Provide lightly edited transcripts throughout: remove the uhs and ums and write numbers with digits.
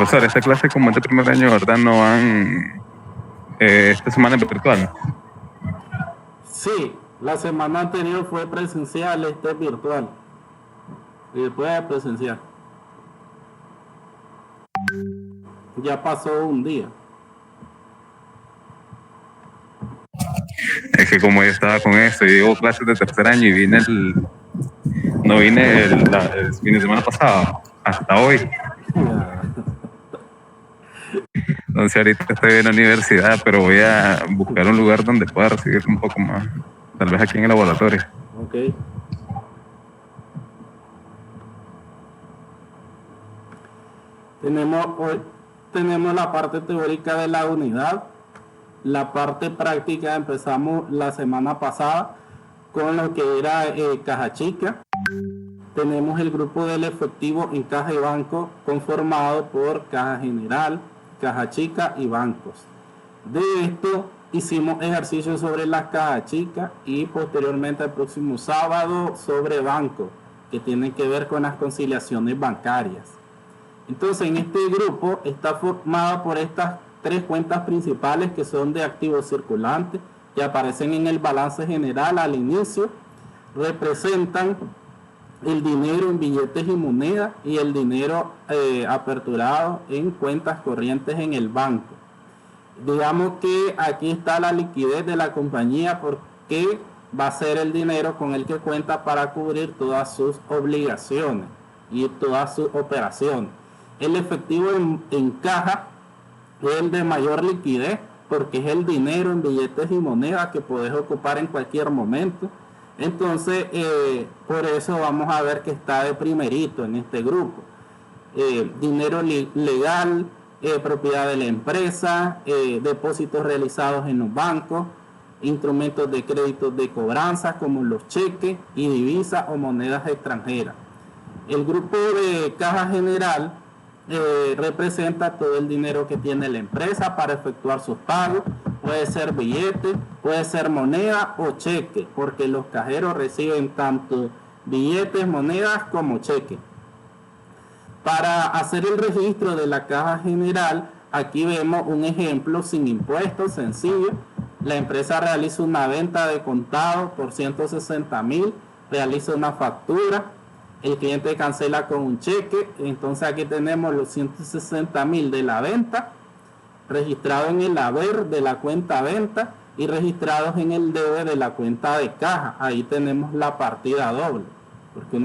profesor, esta clase como es de primer año, ¿verdad? No van esta semana es virtual. Sí, la semana anterior fue presencial, este es virtual. Y después es presencial. Ya pasó un día. Es que como yo estaba con esto, yo llevo clases de tercer año y no vine el fin de semana pasado, hasta hoy. Entonces ahorita estoy en la universidad, pero voy a buscar un lugar donde pueda recibir un poco más. Tal vez aquí en el laboratorio. Ok. Hoy tenemos la parte teórica de la unidad. La parte práctica empezamos la semana pasada con lo que era caja chica. Tenemos el grupo del efectivo en caja y banco conformado por caja general, caja chica y bancos. De esto hicimos ejercicios sobre las cajas chicas y posteriormente el próximo sábado sobre banco, que tienen que ver con las conciliaciones bancarias. Entonces en este grupo está formado por estas tres cuentas principales que son de activos circulantes, que aparecen en el balance general al inicio, representan el dinero en billetes y monedas y el dinero aperturado en cuentas corrientes en el banco. Digamos que aquí está la liquidez de la compañía porque va a ser el dinero con el que cuenta para cubrir todas sus obligaciones y todas sus operaciones. El efectivo en caja es el de mayor liquidez porque es el dinero en billetes y monedas que puedes ocupar en cualquier momento. Entonces, por eso vamos a ver que está de primerito en este grupo. Dinero legal, propiedad de la empresa, depósitos realizados en los bancos, instrumentos de crédito de cobranza como los cheques y divisas o monedas extranjeras. El grupo de caja general representa todo el dinero que tiene la empresa para efectuar sus pagos. Puede ser billete, puede ser moneda o cheque, porque los cajeros reciben tanto billetes, monedas como cheques. Para hacer el registro de la caja general, aquí vemos un ejemplo sin impuestos sencillo. La empresa realiza una venta de contado por 160,000, realiza una factura, el cliente cancela con un cheque, entonces aquí tenemos los 160,000 de la venta, registrados en el haber de la cuenta venta y registrados en el debe de la cuenta de caja. Ahí tenemos la partida doble, porque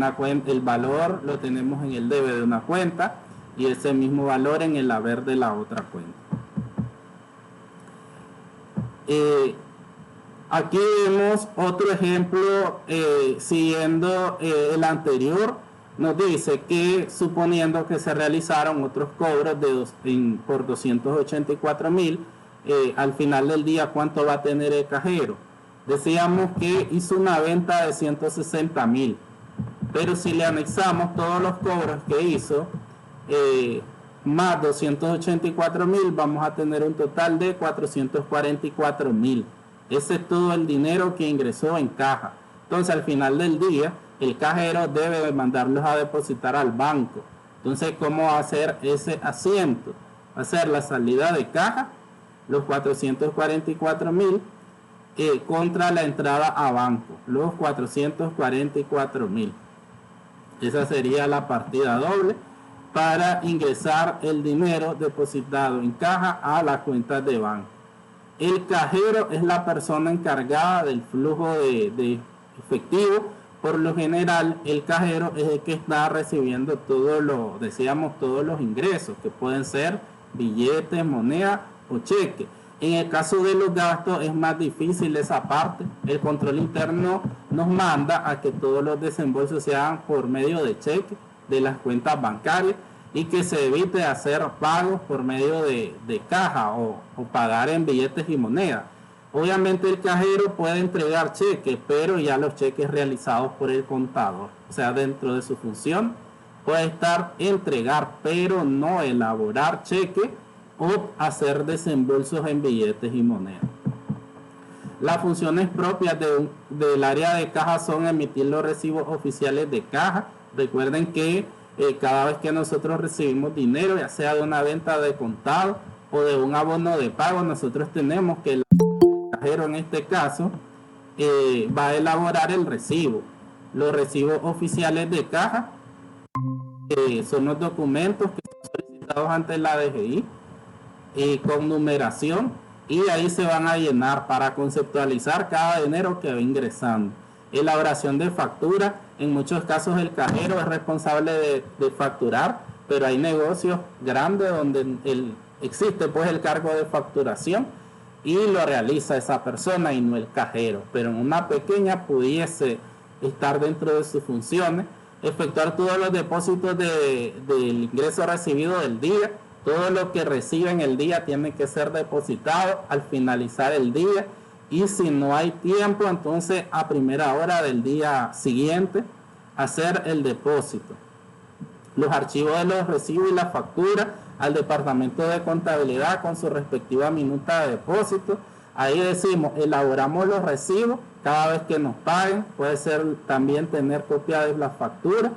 el valor lo tenemos en el debe de una cuenta y ese mismo valor en el haber de la otra cuenta. Aquí vemos otro ejemplo siguiendo el anterior. Nos dice que suponiendo que se realizaron otros cobros por 284,000, al final del día, ¿cuánto va a tener el cajero? Decíamos que hizo una venta de 160,000, pero si le anexamos todos los cobros que hizo, más 284,000, vamos a tener un total de 444,000. Ese es todo el dinero que ingresó en caja. Entonces, al final del día, el cajero debe mandarlos a depositar al banco. Entonces, ¿cómo va a hacer ese asiento? Va a ser la salida de caja, los 444,000, contra la entrada a banco, los 444,000. Esa sería la partida doble para ingresar el dinero depositado en caja a la cuenta de banco. El cajero es la persona encargada del flujo de efectivo. Por lo general, el cajero es el que está recibiendo todos los ingresos, que pueden ser billetes, moneda o cheques. En el caso de los gastos es más difícil esa parte. El control interno nos manda a que todos los desembolsos se hagan por medio de cheques de las cuentas bancarias y que se evite hacer pagos por medio de caja o pagar en billetes y monedas. Obviamente el cajero puede entregar cheques, pero ya los cheques realizados por el contador, o sea, dentro de su función puede estar entregar, pero no elaborar cheques o hacer desembolsos en billetes y monedas. Las funciones propias del área de caja son emitir los recibos oficiales de caja. Recuerden que cada vez que nosotros recibimos dinero, ya sea de una venta de contado o de un abono de pago, nosotros tenemos que el cajero en este caso va a elaborar el recibo. Los recibos oficiales de caja son los documentos que son solicitados ante la DGI con numeración, y ahí se van a llenar para conceptualizar cada dinero que va ingresando. Elaboración de factura, en muchos casos el cajero es responsable de facturar, pero hay negocios grandes donde existe pues el cargo de facturación y lo realiza esa persona y no el cajero, pero en una pequeña pudiese estar dentro de sus funciones, efectuar todos los depósitos del ingreso recibido del día. Todo lo que recibe en el día tiene que ser depositado al finalizar el día, y si no hay tiempo, entonces a primera hora del día siguiente hacer el depósito. Los archivos de los recibos y la factura al departamento de contabilidad con su respectiva minuta de depósito. Ahí decimos, elaboramos los recibos cada vez que nos paguen. Puede ser también tener copia de la factura.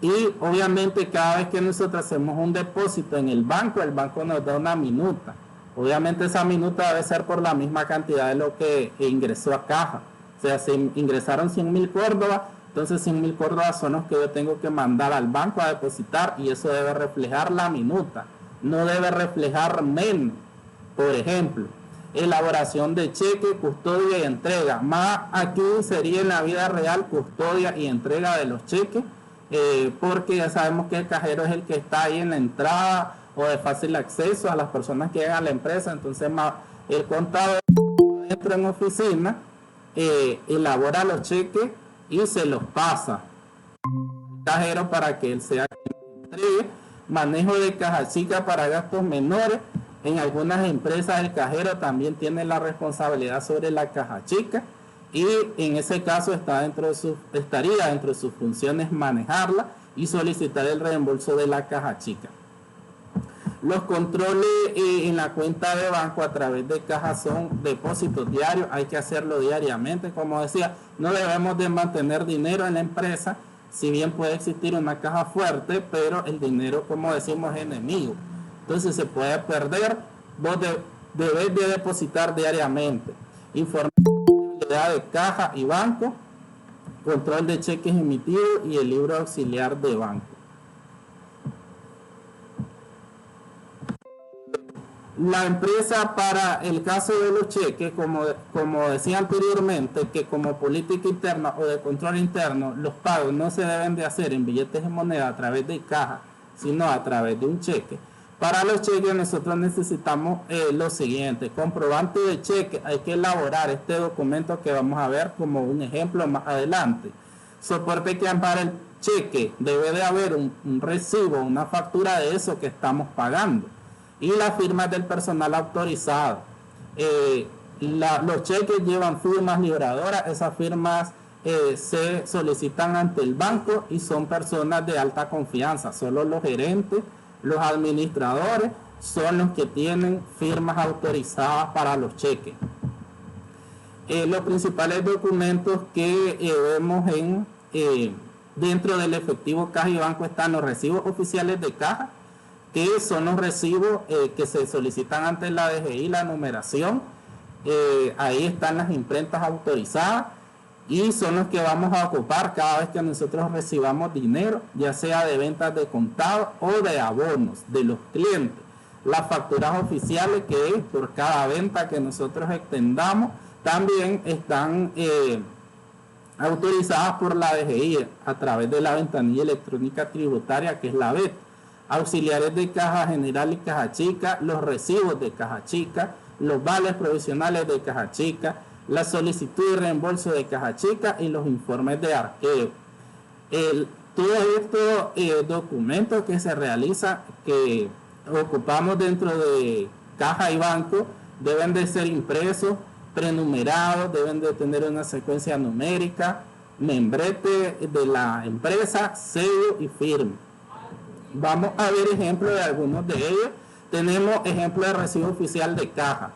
Y obviamente cada vez que nosotros hacemos un depósito en el banco nos da una minuta. Obviamente esa minuta debe ser por la misma cantidad de lo que ingresó a caja. O sea, si ingresaron 100.000 córdobas, entonces 100.000 córdobas son los que yo tengo que mandar al banco a depositar, y eso debe reflejar la minuta, no debe reflejar menos. Por ejemplo, elaboración de cheque, custodia y entrega. Más aquí sería en la vida real custodia y entrega de los cheques, porque ya sabemos que el cajero es el que está ahí en la entrada o de fácil acceso a las personas que llegan a la empresa. Entonces el contador entra en oficina, elabora los cheques y se los pasa al cajero para que él sea quien entregue. Manejo de caja chica para gastos menores. En algunas empresas el cajero también tiene la responsabilidad sobre la caja chica, y en ese caso estaría dentro de sus funciones manejarla y solicitar el reembolso de la caja chica. Los controles en la cuenta de banco a través de caja son depósitos diarios, hay que hacerlo diariamente. Como decía, no debemos de mantener dinero en la empresa, si bien puede existir una caja fuerte, pero el dinero, como decimos, es enemigo. Entonces se puede perder. Vos debés de depositar diariamente. Información de caja y banco, control de cheques emitidos y el libro auxiliar de banco. La empresa, para el caso de los cheques, como decía anteriormente, que como política interna o de control interno, los pagos no se deben de hacer en billetes de moneda a través de caja, sino a través de un cheque. Para los cheques nosotros necesitamos lo siguiente: comprobante de cheque. Hay que elaborar este documento que vamos a ver como un ejemplo más adelante. Soporte que ampara el cheque. Debe de haber un recibo, una factura de eso que estamos pagando, y las firmas del personal autorizado. Los cheques llevan firmas libradoras. Esas firmas se solicitan ante el banco y son personas de alta confianza. Solo los gerentes, los administradores son los que tienen firmas autorizadas para los cheques. Los principales documentos que vemos dentro del efectivo caja y banco están los recibos oficiales de caja, que son los recibos que se solicitan ante la DGI, la numeración. Ahí están las imprentas autorizadas y son los que vamos a ocupar cada vez que nosotros recibamos dinero, ya sea de ventas de contado o de abonos de los clientes. Las facturas oficiales, que es por cada venta que nosotros extendamos, también están autorizadas por la DGI a través de la ventanilla electrónica tributaria, que es la VET. Auxiliares de caja general y caja chica, los recibos de caja chica, los vales provisionales de caja chica, la solicitud de reembolso de caja chica y los informes de arqueo. Todos estos documentos que se realizan, que ocupamos dentro de caja y banco, deben de ser impresos, prenumerados, deben de tener una secuencia numérica, membrete de la empresa, sello y firma. Vamos a ver ejemplos de algunos de ellos. Tenemos ejemplo de recibo oficial de caja.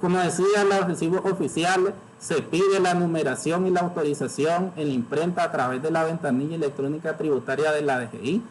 Como decía, los recibos oficiales se pide la numeración y la autorización en la imprenta a través de la ventanilla electrónica tributaria de la DGI.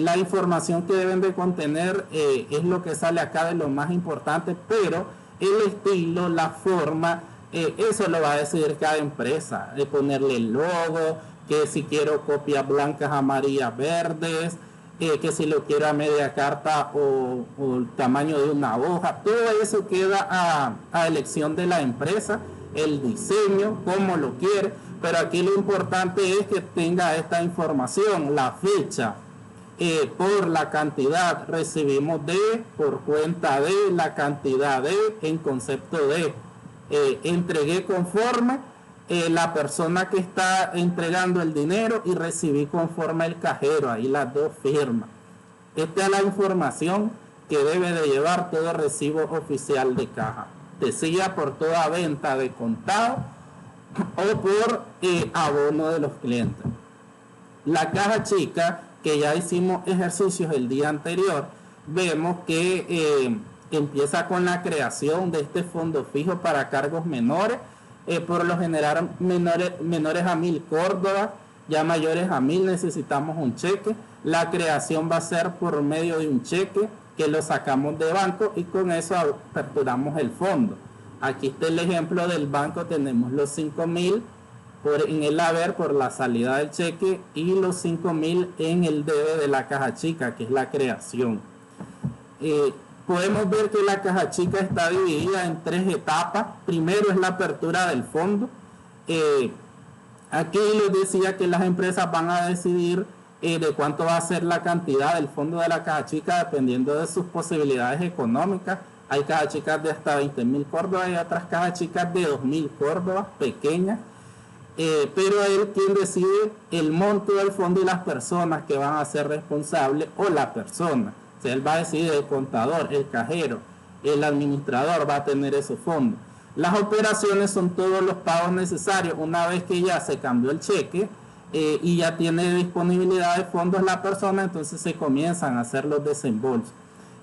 La información que deben de contener es lo que sale acá de lo más importante, pero el estilo, la forma, eso lo va a decidir cada empresa, de ponerle el logo, que si quiero copias blancas, amarillas, verdes, que si lo quiero a media carta o el tamaño de una hoja, todo eso queda a elección de la empresa, el diseño, cómo lo quiere, pero aquí lo importante es que tenga esta información, la fecha, por la cantidad, recibimos de, por cuenta de, la cantidad de, en concepto de, entregué conforme, la persona que está entregando el dinero y recibí conforme el cajero, ahí las dos firmas. Esta es la información que debe de llevar todo recibo oficial de caja, decía por toda venta de contado o por abono de los clientes. La caja chica, que ya hicimos ejercicios el día anterior, vemos que empieza con la creación de este fondo fijo para cargos menores, por lo general menores a 1000 córdobas, ya mayores a 1000 necesitamos un cheque. La creación va a ser por medio de un cheque que lo sacamos de banco y con eso aperturamos el fondo. Aquí está el ejemplo del banco, tenemos los 5000 en el haber por la salida del cheque y los 5000 en el debe de la caja chica, que es la creación. Podemos ver que la caja chica está dividida en 3 etapas. Primero es la apertura del fondo. Aquí les decía que las empresas van a decidir de cuánto va a ser la cantidad del fondo de la caja chica dependiendo de sus posibilidades económicas. Hay cajas chicas de hasta 20.000 córdobas y otras cajas chicas de 2.000 córdobas, pequeñas. Pero él quien decide el monto del fondo y las personas que van a ser responsables o la persona. O sea, él va a decidir el contador, el cajero, el administrador va a tener ese fondo. Las operaciones son todos los pagos necesarios una vez que ya se cambió el cheque y ya tiene disponibilidad de fondos la persona, entonces se comienzan a hacer los desembolsos.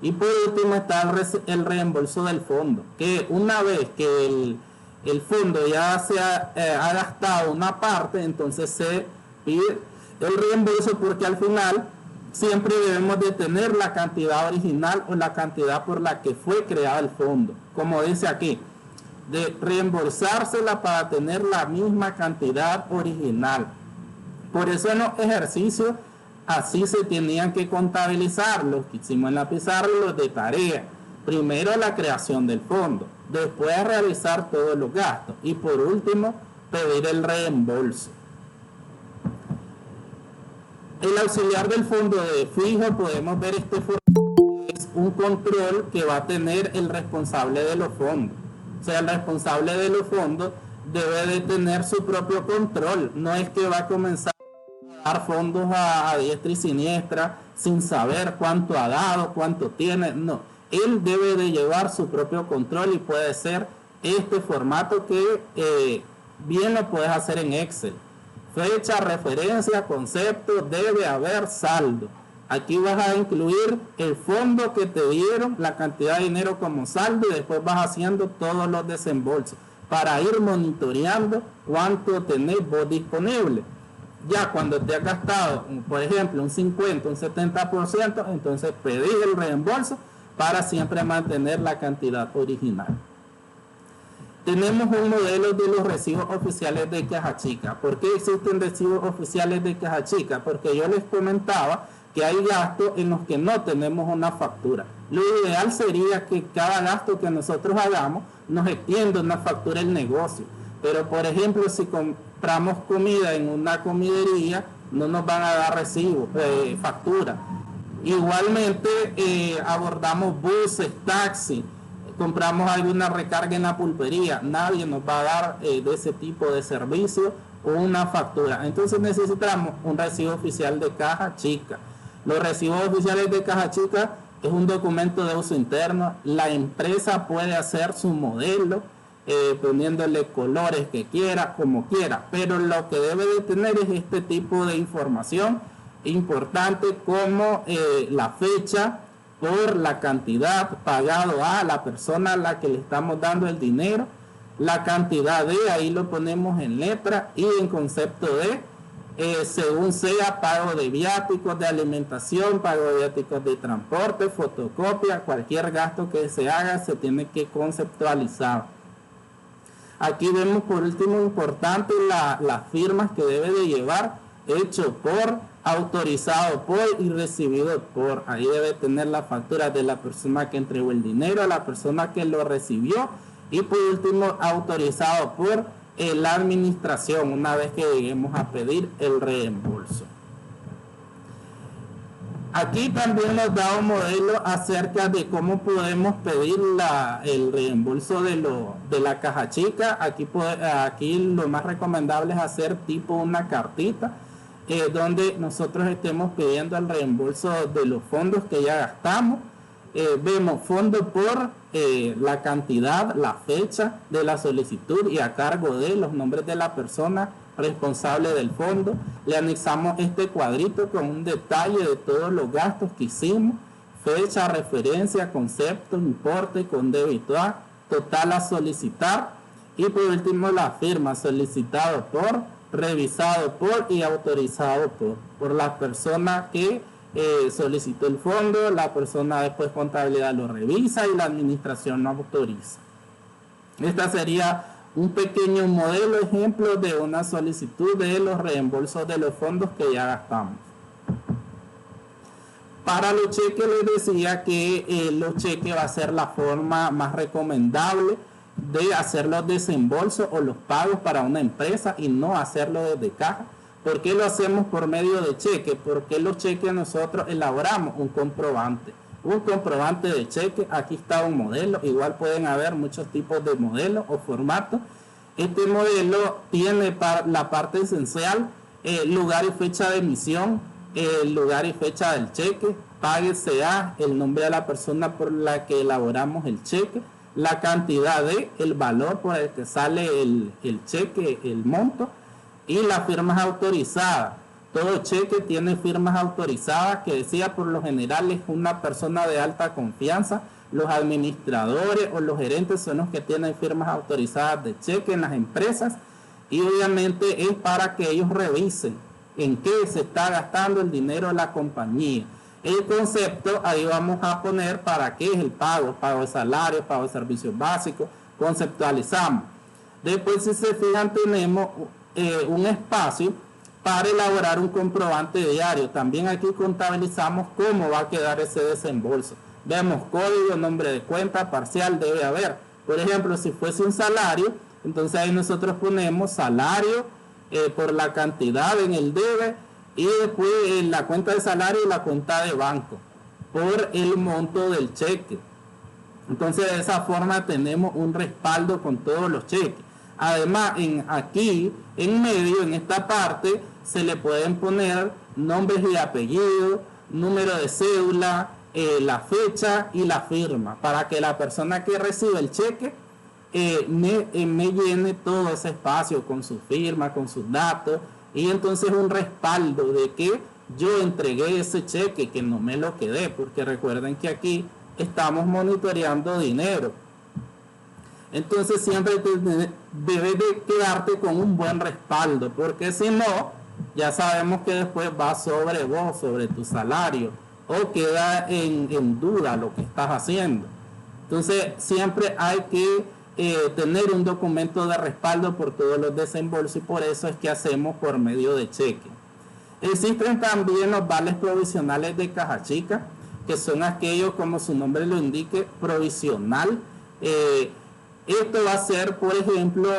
Y por último está el reembolso del fondo, que una vez que el fondo ya se ha gastado una parte, entonces se pide el reembolso porque al final siempre debemos de tener la cantidad original o la cantidad por la que fue creado el fondo. Como dice aquí, de reembolsársela para tener la misma cantidad original. Por eso en los ejercicios así se tenían que contabilizar los que hicimos en la pizarra y los de tarea. Primero la creación del fondo, después realizar todos los gastos y por último pedir el reembolso. El auxiliar del fondo de fijo, podemos ver este fondo, es un control que va a tener el responsable de los fondos. O sea, el responsable de los fondos debe de tener su propio control. No es que va a comenzar a dar fondos a diestra y siniestra sin saber cuánto ha dado, cuánto tiene. No, él debe de llevar su propio control y puede ser este formato que bien lo puedes hacer en Excel. Fecha, referencia, concepto, debe haber saldo. Aquí vas a incluir el fondo que te dieron, la cantidad de dinero como saldo y después vas haciendo todos los desembolsos para ir monitoreando cuánto tenés vos disponible. Ya cuando te has gastado, por ejemplo, un 50, un 70%, entonces pedís el reembolso para siempre mantener la cantidad original. Tenemos un modelo de los recibos oficiales de caja chica. ¿Por qué existen recibos oficiales de caja chica? Porque yo les comentaba que hay gastos en los que no tenemos una factura. Lo ideal sería que cada gasto que nosotros hagamos nos extienda una factura el negocio. Pero por ejemplo, si compramos comida en una comidería, no nos van a dar recibo, factura. Igualmente abordamos buses, taxis, compramos alguna recarga en la pulpería, nadie nos va a dar de ese tipo de servicio o una factura. Entonces necesitamos un recibo oficial de caja chica. Los recibos oficiales de caja chica es un documento de uso interno. La empresa puede hacer su modelo poniéndole colores que quiera, como quiera, pero lo que debe de tener es este tipo de información importante como la fecha por la cantidad pagado a la persona a la que le estamos dando el dinero, La cantidad de, ahí lo ponemos en letra, y en concepto de, según sea pago de viáticos de alimentación, pago de viáticos de transporte, fotocopia, cualquier gasto que se haga se tiene que conceptualizar. Aquí vemos por último importante las firmas que debe de llevar, hecho por, autorizado por y recibido por. Ahí debe tener la factura de la persona que entregó el dinero, la persona que lo recibió, y por último autorizado por la administración una vez que lleguemos a pedir el reembolso. Aquí también nos da un modelo acerca de cómo podemos pedir el reembolso de la caja chica. Aquí lo más recomendable es hacer tipo una cartita donde nosotros estemos pidiendo el reembolso de los fondos que ya gastamos. Vemos fondo por la cantidad, la fecha de la solicitud y a cargo de los nombres de la persona responsable del fondo. Le anexamos este cuadrito con un detalle de todos los gastos que hicimos, fecha, referencia, concepto, importe con débito a, total a solicitar, y por último la firma, solicitado por, revisado por y autorizado por la persona que solicitó el fondo. La persona después contabilidad lo revisa y la administración lo autoriza. Esta sería un pequeño modelo ejemplo de una solicitud de los reembolsos de los fondos que ya gastamos. Para los cheques les decía que los cheques va a ser la forma más recomendable de hacer los desembolsos o los pagos para una empresa y no hacerlo desde caja. ¿Por qué lo hacemos por medio de cheque? Porque los cheques nosotros elaboramos un comprobante de cheque. Aquí está un modelo, igual pueden haber muchos tipos de modelos o formatos. Este modelo tiene la parte esencial, lugar y fecha de emisión, lugar y fecha del cheque, pague sea el nombre de la persona por la que elaboramos el cheque, la cantidad de, el valor por el que sale el cheque, el monto, y las firmas autorizadas. Todo cheque tiene firmas autorizadas, que decía por lo general es una persona de alta confianza. Los administradores o los gerentes son los que tienen firmas autorizadas de cheque en las empresas, y obviamente es para que ellos revisen en qué se está gastando el dinero de la compañía. El concepto, ahí vamos a poner para qué es el pago de salarios, pago de servicios básicos, conceptualizamos. Después, si se fijan, tenemos un espacio para elaborar un comprobante diario. También aquí contabilizamos cómo va a quedar ese desembolso. Vemos código, nombre de cuenta, parcial debe haber. Por ejemplo, si fuese un salario, entonces ahí nosotros ponemos salario por la cantidad en el debe, y después en la cuenta de salario y la cuenta de banco por el monto del cheque. Entonces de esa forma tenemos un respaldo con todos los cheques. Además, aquí en medio, en esta parte, se le pueden poner nombres y apellidos, número de cédula, la fecha y la firma, para que la persona que recibe el cheque me llene todo ese espacio con su firma, con sus datos, y entonces un respaldo de que yo entregué ese cheque, que no me lo quedé, porque recuerden que aquí estamos monitoreando dinero. Entonces siempre debes de quedarte con un buen respaldo, porque si no, ya sabemos que después va sobre vos, sobre tu salario, o queda en duda lo que estás haciendo. Entonces siempre hay que tener un documento de respaldo por todos los desembolsos, y por eso es que hacemos por medio de cheque. Existen también los vales provisionales de caja chica, que son aquellos, como su nombre lo indique, provisional. Esto va a ser, por ejemplo,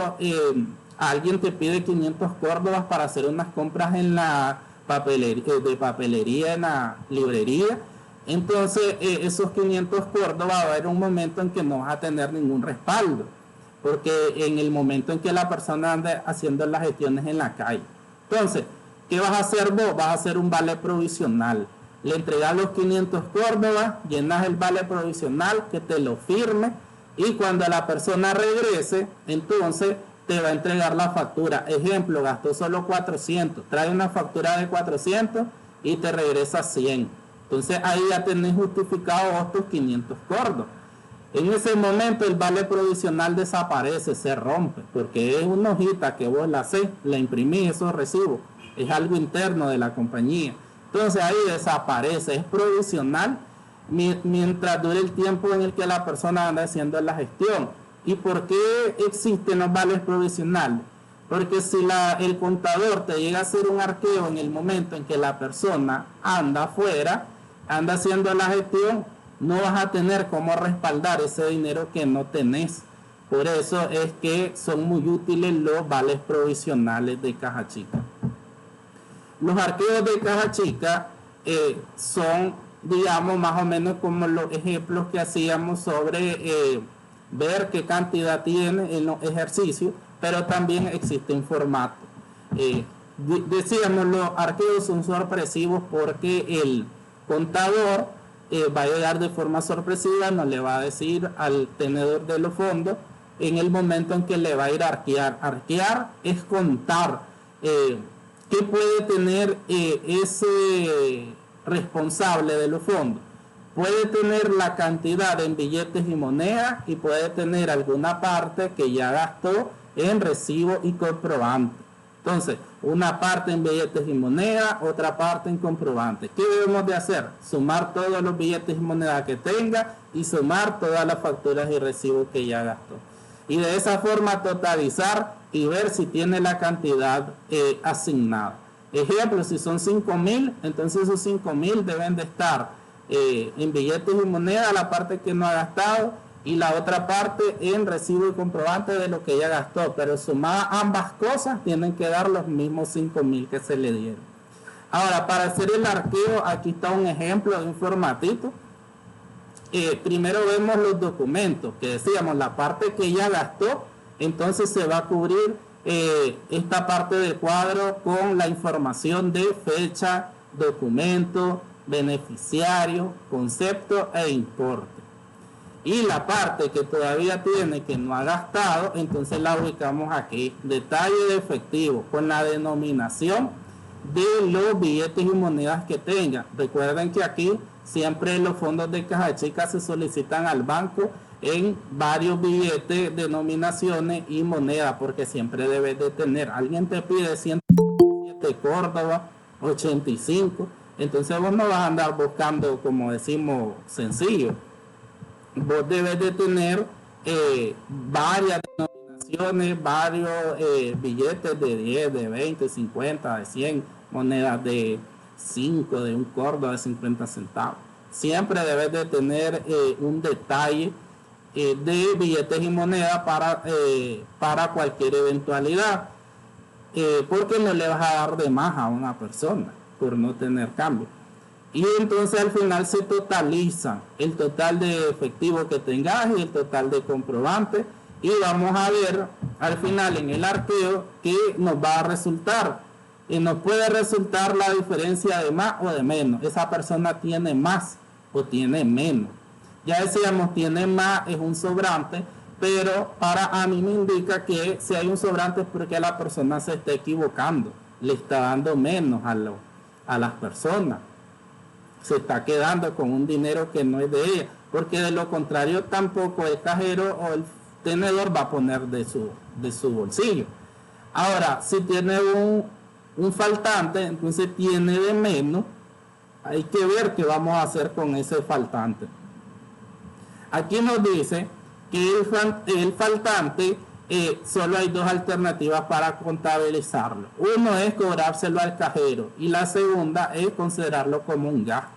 alguien te pide 500 córdobas para hacer unas compras en la papelería, en la librería. Entonces, esos 500 córdobas va a haber un momento en que no vas a tener ningún respaldo, porque en el momento en que la persona ande haciendo las gestiones en la calle. Entonces, ¿qué vas a hacer vos? Vas a hacer un vale provisional. Le entregas los 500 córdobas, llenas el vale provisional, que te lo firme, y cuando la persona regrese, entonces te va a entregar la factura. Ejemplo, gastó solo 400, trae una factura de 400 y te regresa 100. Entonces ahí ya tenés justificado vos tus 500 córdobas. En ese momento el vale provisional desaparece, se rompe, porque es una hojita que vos la hacés, la imprimís, esos recibos, es algo interno de la compañía. Entonces ahí desaparece, es provisional mientras dure el tiempo en el que la persona anda haciendo la gestión. ¿Y por qué existen los vales provisionales? Porque si el contador te llega a hacer un arqueo en el momento en que la persona anda afuera, anda haciendo la gestión, no vas a tener cómo respaldar ese dinero que no tenés. Por eso es que son muy útiles los vales provisionales de caja chica. Los arqueos de caja chica son, digamos, más o menos como los ejemplos que hacíamos sobre ver qué cantidad tiene en los ejercicios, pero también existe un formato. Decíamos, los arqueos son sorpresivos porque el contador va a llegar de forma sorpresiva, no le va a decir al tenedor de los fondos en el momento en que le va a ir a arquear. Arquear es contar qué puede tener ese responsable de los fondos. Puede tener la cantidad en billetes y monedas y puede tener alguna parte que ya gastó en recibo y comprobante. Entonces, una parte en billetes y monedas, otra parte en comprobante. ¿Qué debemos de hacer? Sumar todos los billetes y monedas que tenga y sumar todas las facturas y recibos que ya gastó. Y de esa forma totalizar y ver si tiene la cantidad asignada. Ejemplo, si son 5.000, entonces esos 5.000 deben de estar en billetes y monedas, la parte que no ha gastado, y la otra parte en recibo y comprobante de lo que ya gastó, pero sumadas ambas cosas tienen que dar los mismos 5.000 que se le dieron. Ahora, para hacer el arqueo, aquí está un ejemplo de un formatito. Primero vemos los documentos, que decíamos, la parte que ya gastó, entonces se va a cubrir esta parte del cuadro con la información de fecha, documento, beneficiario, concepto e importe. Y la parte que todavía tiene que no ha gastado, entonces la ubicamos aquí. Detalle de efectivo con la denominación de los billetes y monedas que tenga. Recuerden que aquí siempre los fondos de caja chica se solicitan al banco en varios billetes, denominaciones y monedas, porque siempre debes de tener. Alguien te pide 107 Córdoba, 85, entonces vos no vas a andar buscando, como decimos, sencillo. Vos debes de tener varias denominaciones, varios billetes de 10, de 20, 50, de 100, monedas de 5, de un Córdoba, de 50 centavos. Siempre debes de tener un detalle de billetes y monedas para cualquier eventualidad, porque no le vas a dar de más a una persona por no tener cambio. Y entonces al final se totaliza el total de efectivo que tengas y el total de comprobante, y vamos a ver al final en el arqueo que nos va a resultar. Y nos puede resultar la diferencia de más o de menos. Esa persona tiene más o tiene menos. Ya decíamos, tiene más es un sobrante, pero a mí me indica que si hay un sobrante es porque la persona se está equivocando, le está dando menos a las personas, se está quedando con un dinero que no es de ella, porque de lo contrario tampoco el cajero o el tenedor va a poner de su bolsillo. Ahora, si tiene un faltante, entonces tiene de menos, hay que ver qué vamos a hacer con ese faltante. Aquí nos dice que el faltante solo hay dos alternativas para contabilizarlo. Uno es cobrárselo al cajero y la segunda es considerarlo como un gasto.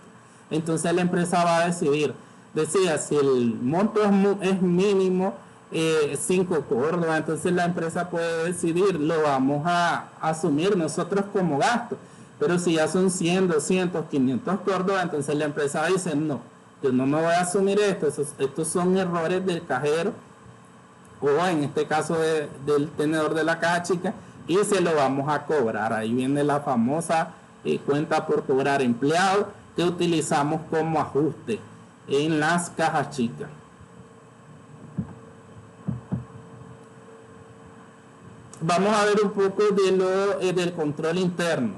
Entonces la empresa va a decidir, decía, si el monto es mínimo 5 Córdoba, entonces la empresa puede decidir, lo vamos a asumir nosotros como gasto. Pero si ya son 100, 200, 500 Córdoba, entonces la empresa dice, no, yo no me voy a asumir esto, estos son errores del cajero, o en este caso del tenedor de la caja chica, y se lo vamos a cobrar. Ahí viene la famosa cuenta por cobrar empleado que utilizamos como ajuste en las cajas chicas. Vamos a ver un poco del control interno.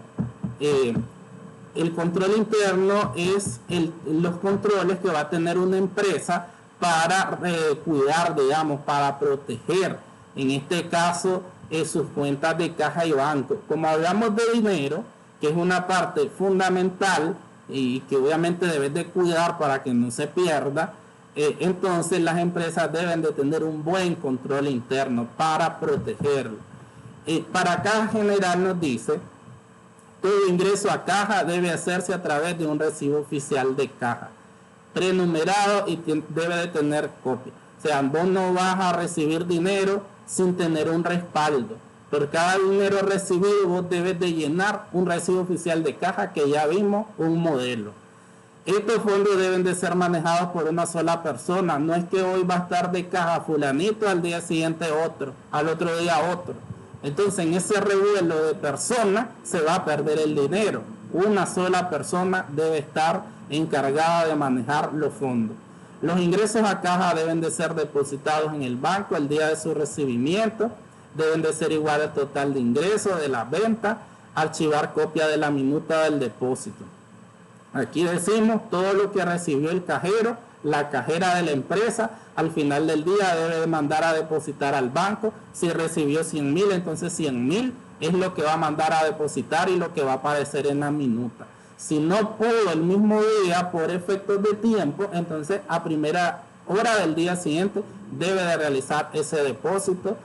El control interno es los controles que va a tener una empresa para cuidar, digamos, para proteger, en este caso, sus cuentas de caja y banco. Como hablamos de dinero, que es una parte fundamental y que obviamente debes de cuidar para que no se pierda, entonces las empresas deben de tener un buen control interno para protegerlo. Para Caja General nos dice, todo ingreso a caja debe hacerse a través de un recibo oficial de caja, prenumerado y debe de tener copia. O sea, vos no vas a recibir dinero sin tener un respaldo. Por cada dinero recibido vos debes de llenar un recibo oficial de caja, que ya vimos un modelo. Estos fondos deben de ser manejados por una sola persona. No es que hoy va a estar de caja fulanito, al día siguiente otro, al otro día otro. Entonces en ese revuelo de personas se va a perder el dinero. Una sola persona debe estar encargada de manejar los fondos. Los ingresos a caja deben de ser depositados en el banco el día de su recibimiento. Deben de ser igual al total de ingresos de las ventas. Archivar copia de la minuta del depósito. Aquí decimos todo lo que recibió el cajero, la cajera de la empresa, al final del día debe mandar a depositar al banco. Si recibió 100,000, entonces 100,000 es lo que va a mandar a depositar y lo que va a aparecer en la minuta. Si no pudo el mismo día por efectos de tiempo, entonces a primera hora del día siguiente debe de realizar ese depósito.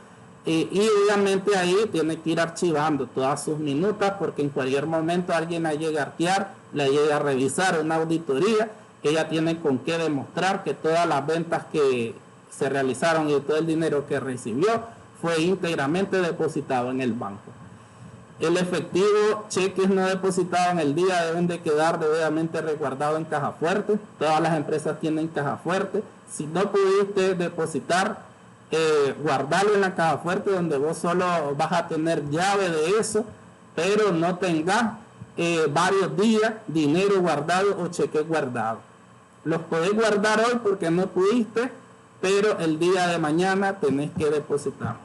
Y obviamente ahí tiene que ir archivando todas sus minutas, porque en cualquier momento alguien la llega a arquear, la llega a revisar una auditoría. Ella tiene con qué demostrar que todas las ventas que se realizaron y todo el dinero que recibió fue íntegramente depositado en el banco. El efectivo, cheques no depositados en el día deben de quedar debidamente resguardados en caja fuerte. Todas las empresas tienen caja fuerte. Si no pudiste depositar, guardarlo en la caja fuerte, donde vos solo vas a tener llave de eso, pero no tengas varios días dinero guardado o cheques guardados. Los podés guardar hoy porque no pudiste, pero el día de mañana tenés que depositar.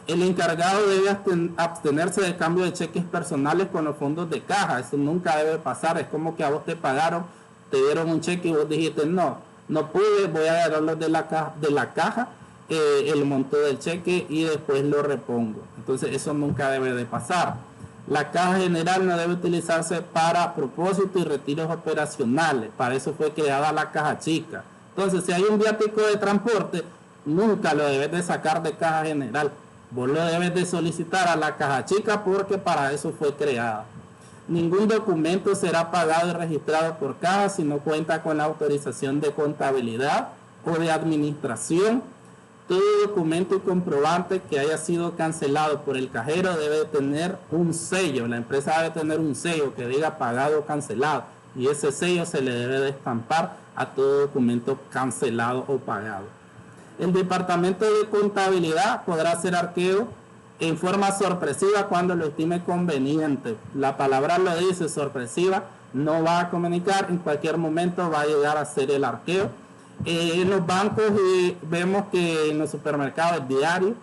El encargado debe abstenerse del cambio de cheques personales con los fondos de caja. Eso nunca debe pasar. Es como que a vos te pagaron, te dieron un cheque y vos dijiste no pude, voy a agarrarlo de la caja, el monto del cheque y después lo repongo. Entonces eso nunca debe de pasar. La caja general no debe utilizarse para propósitos y retiros operacionales. Para eso fue creada la caja chica. Entonces, si hay un viático de transporte, nunca lo debes de sacar de caja general. Vos lo debes de solicitar a la caja chica, porque para eso fue creada. Ningún documento será pagado y registrado por caja si no cuenta con la autorización de contabilidad o de administración. Todo documento y comprobante que haya sido cancelado por el cajero debe tener un sello. La empresa debe tener un sello que diga pagado o cancelado, y ese sello se le debe de estampar a todo documento cancelado o pagado. El departamento de contabilidad podrá hacer arqueo en forma sorpresiva cuando lo estime conveniente. La palabra lo dice, sorpresiva, no va a comunicar, en cualquier momento va a llegar a hacer el arqueo. En los bancos vemos que en los supermercados es diario,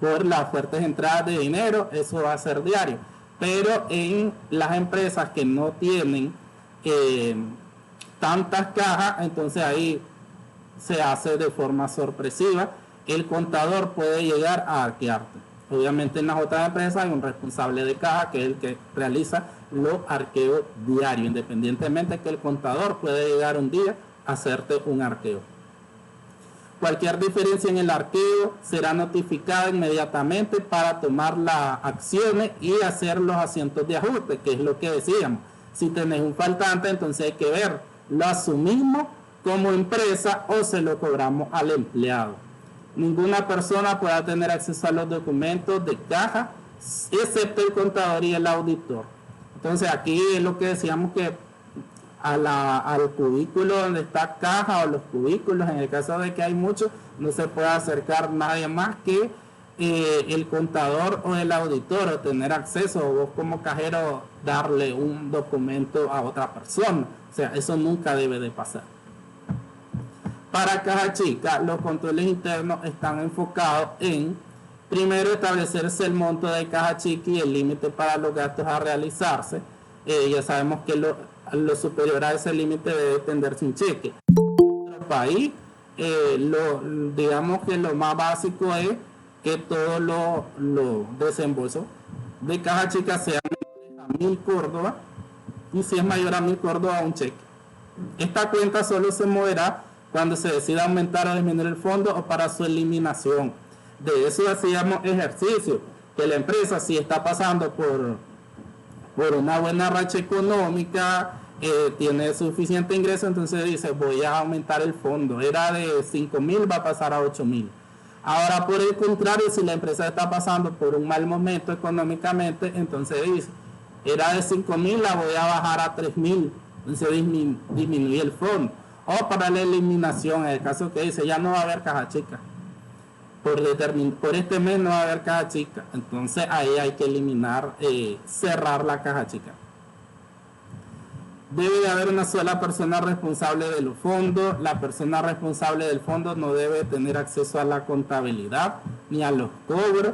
por las fuertes entradas de dinero, eso va a ser diario. Pero en las empresas que no tienen tantas cajas, entonces ahí se hace de forma sorpresiva. El contador puede llegar a arquearte. Obviamente en las otras empresas hay un responsable de caja, que es el que realiza los arqueos diarios, independientemente de que el contador puede llegar un día a hacerte un arqueo. Cualquier diferencia en el arqueo será notificada inmediatamente para tomar las acciones y hacer los asientos de ajuste, que es lo que decíamos. Si tenés un faltante, entonces hay que ver, ¿lo asumimos como empresa o se lo cobramos al empleado? Ninguna persona podrá tener acceso a los documentos de caja, excepto el contador y el auditor. Entonces aquí es lo que decíamos, que al cubículo donde está caja, o los cubículos, en el caso de que hay muchos, no se puede acercar nadie más que el contador o el auditor, o tener acceso, o vos como cajero darle un documento a otra persona. O sea, eso nunca debe de pasar. Para caja chica, los controles internos están enfocados en, primero, establecerse el monto de caja chica y el límite para los gastos a realizarse. Ya sabemos que lo superior a ese límite debe tenderse un cheque. país, digamos que lo más básico es que todos los desembolsos de caja chica sean a 1.000 córdobas, y si es mayor a 1.000 córdobas, un cheque. Esta cuenta solo se moverá cuando se decida aumentar o disminuir el fondo o para su eliminación. De eso hacíamos ejercicio, que la empresa, si está pasando por una buena racha económica, tiene suficiente ingreso, entonces dice, voy a aumentar el fondo. Era de 5.000, va a pasar a 8.000. Ahora, por el contrario, si la empresa está pasando por un mal momento económicamente, entonces dice, era de 5.000, la voy a bajar a 3.000. Entonces disminuye el fondo. O para la eliminación, en el caso que dice, ya no va a haber caja chica. Por este mes no va a haber caja chica. Entonces ahí hay que eliminar, cerrar la caja chica. Debe de haber una sola persona responsable de los fondos. La persona responsable del fondo no debe tener acceso a la contabilidad ni a los cobros.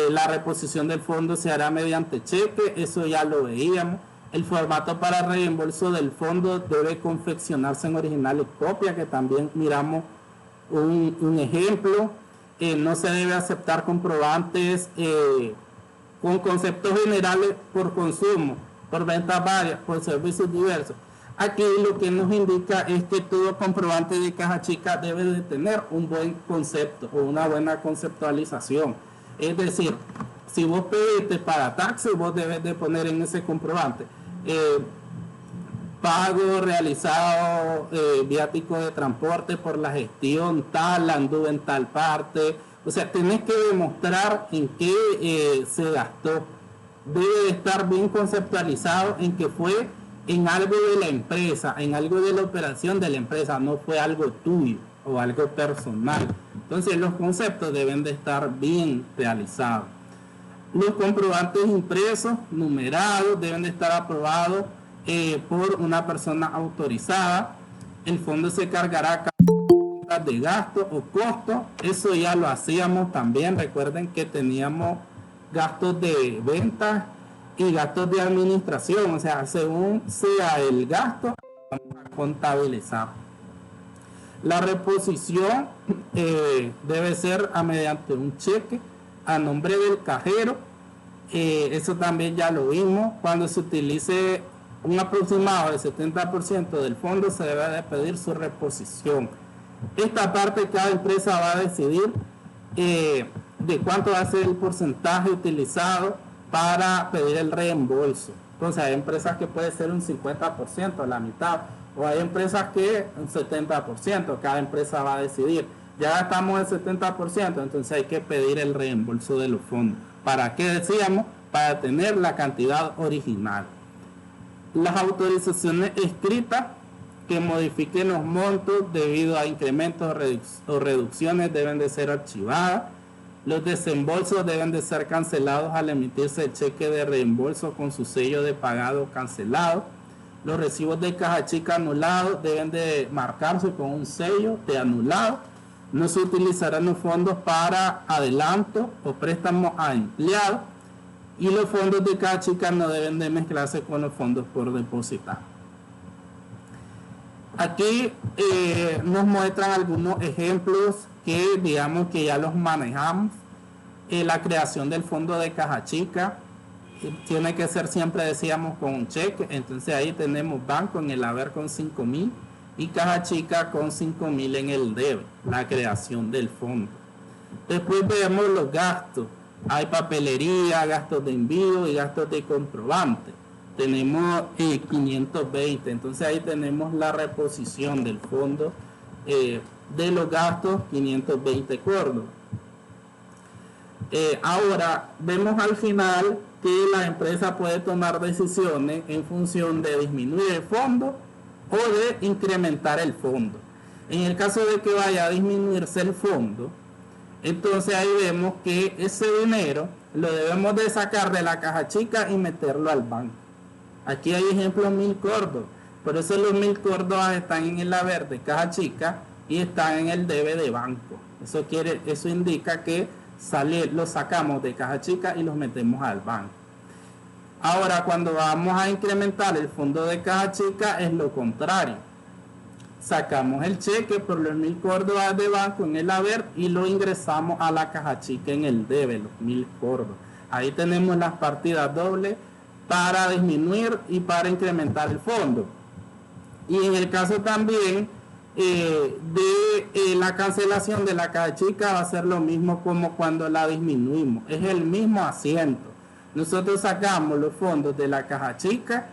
La reposición del fondo se hará mediante cheque, eso ya lo veíamos. El formato para reembolso del fondo debe confeccionarse en original y copia, que también miramos un ejemplo. No se debe aceptar comprobantes con conceptos generales por consumo, por ventas varias, por servicios diversos. Aquí lo que nos indica es que todo comprobante de caja chica debe de tener un buen concepto o una buena conceptualización. Es decir, si vos pediste para taxi, vos debes de poner en ese comprobante pago realizado, viático de transporte por la gestión tal, anduve en tal parte. O sea, tenés que demostrar en qué se gastó. Debe de estar bien conceptualizado en que fue en algo de la empresa, en algo de la operación de la empresa, no fue algo tuyo o algo personal. Entonces los conceptos deben de estar bien realizados. Los comprobantes impresos, numerados, deben de estar aprobados por una persona autorizada. El fondo se cargará de gasto o costo. Eso ya lo hacíamos también. Recuerden que teníamos gastos de ventas y gastos de administración. O sea, según sea el gasto, vamos a contabilizar. La reposición debe ser mediante un cheque a nombre del cajero. Eso también ya lo vimos. Cuando se utilice un aproximado del 70% del fondo, se debe de pedir su reposición. Esta parte cada empresa va a decidir de cuánto va a ser el porcentaje utilizado para pedir el reembolso. Entonces hay empresas que puede ser un 50%, la mitad, o hay empresas que un 70%, cada empresa va a decidir. Ya estamos el 70%, entonces hay que pedir el reembolso de los fondos. ¿Para qué decíamos? Para tener la cantidad original. Las autorizaciones escritas que modifiquen los montos debido a incrementos o reducciones deben de ser archivadas. Los desembolsos deben de ser cancelados al emitirse el cheque de reembolso con su sello de pagado cancelado. Los recibos de caja chica anulados deben de marcarse con un sello de anulado. No se utilizarán los fondos para adelanto o préstamos a empleados, y los fondos de caja chica no deben de mezclarse con los fondos por depositar. Aquí nos muestran algunos ejemplos que digamos que ya los manejamos. La creación del fondo de caja chica tiene que ser siempre, decíamos, con un cheque. Entonces ahí tenemos banco en el haber con 5.000 y caja chica con 5.000 en el debe, la creación del fondo. Después vemos los gastos. Hay papelería, gastos de envío y gastos de comprobante. Tenemos 520, entonces ahí tenemos la reposición del fondo de los gastos, 520 córdobas. Ahora vemos al final que la empresa puede tomar decisiones en función de disminuir el fondo o de incrementar el fondo. En el caso de que vaya a disminuirse el fondo, entonces ahí vemos que ese dinero lo debemos de sacar de la caja chica y meterlo al banco. Aquí hay ejemplo 1.000 córdobas, por eso los 1.000 córdobas están en el haber de caja chica y están en el debe de banco. Eso indica que lo sacamos de caja chica y los metemos al banco. Ahora, cuando vamos a incrementar el fondo de caja chica es lo contrario. sacamos el cheque por los 1.000 córdobas de banco en el haber y lo ingresamos a la caja chica en el debe, los 1.000 córdobas. Ahí tenemos las partidas dobles para disminuir y para incrementar el fondo. Y en el caso también de la cancelación de la caja chica va a ser lo mismo como cuando la disminuimos. Es el mismo asiento. Nosotros sacamos los fondos de la caja chica